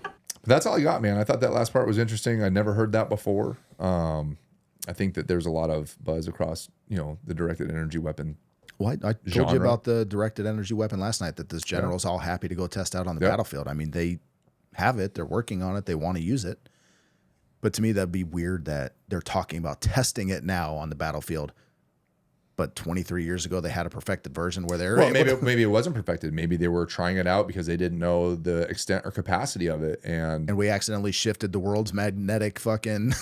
S2: That's all I got, man. I thought that last part was interesting. I'd never heard that before. I think that there's a lot of buzz across, the directed energy weapon.
S1: Well, I told you
S2: Genre.
S1: about the directed energy weapon last night that this general's all happy to go test out on the battlefield. I mean, they have it. They're working on it. They want to use it. But to me, that'd be weird that they're talking about testing it now on the battlefield. But 23 years ago, they had a perfected version where they're
S2: Maybe it wasn't perfected. Maybe they were trying it out because they didn't know the extent or capacity of it, and
S1: we accidentally shifted the world's magnetic fucking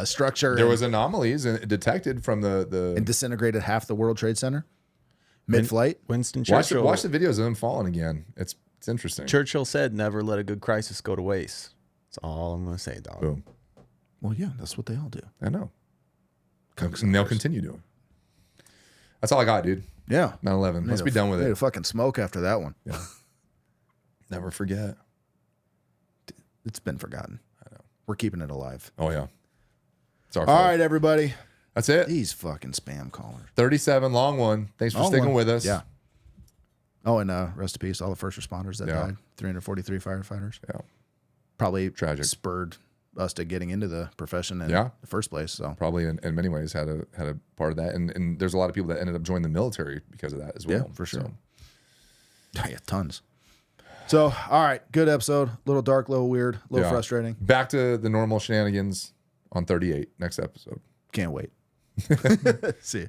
S1: structure.
S2: There was anomalies detected from the
S1: and disintegrated half the World Trade Center mid-flight.
S3: Winston
S2: watch
S3: Churchill.
S2: the videos of them falling again. It's interesting.
S3: Churchill said, "Never let a good crisis go to waste." That's all I'm gonna say, dog.
S2: Boom.
S1: Well, yeah, that's what they all do.
S2: I know. And they'll continue doing. That's all I got, dude.
S1: Yeah.
S2: 9/11. Let's be done with
S1: Made a
S2: it.
S1: fucking smoke after that one.
S2: Yeah. Never forget.
S1: It's been forgotten.
S2: I know.
S1: We're keeping it alive.
S2: Oh yeah. It's our
S1: All
S2: fault.
S1: right, everybody.
S2: That's it.
S1: These fucking spam callers.
S2: 37, long one. Thanks for
S1: Long
S2: sticking
S1: one.
S2: with us.
S1: Yeah. Oh, and rest in peace, all the first responders that
S2: Yeah.
S1: died. 343 firefighters.
S2: Yeah.
S1: Probably
S2: Tragic.
S1: spurred us to getting into the profession in
S2: Yeah.
S1: the first place. So
S2: Probably in many ways had a part of that. And there's a lot of people that ended up joining the military because of that as well.
S1: Yeah, for sure.
S2: So,
S1: yeah, tons. So, all right, good episode. A little dark, a little weird, a little
S2: yeah.
S1: frustrating.
S2: Back to the normal shenanigans on 38 next episode.
S1: Can't wait. See you.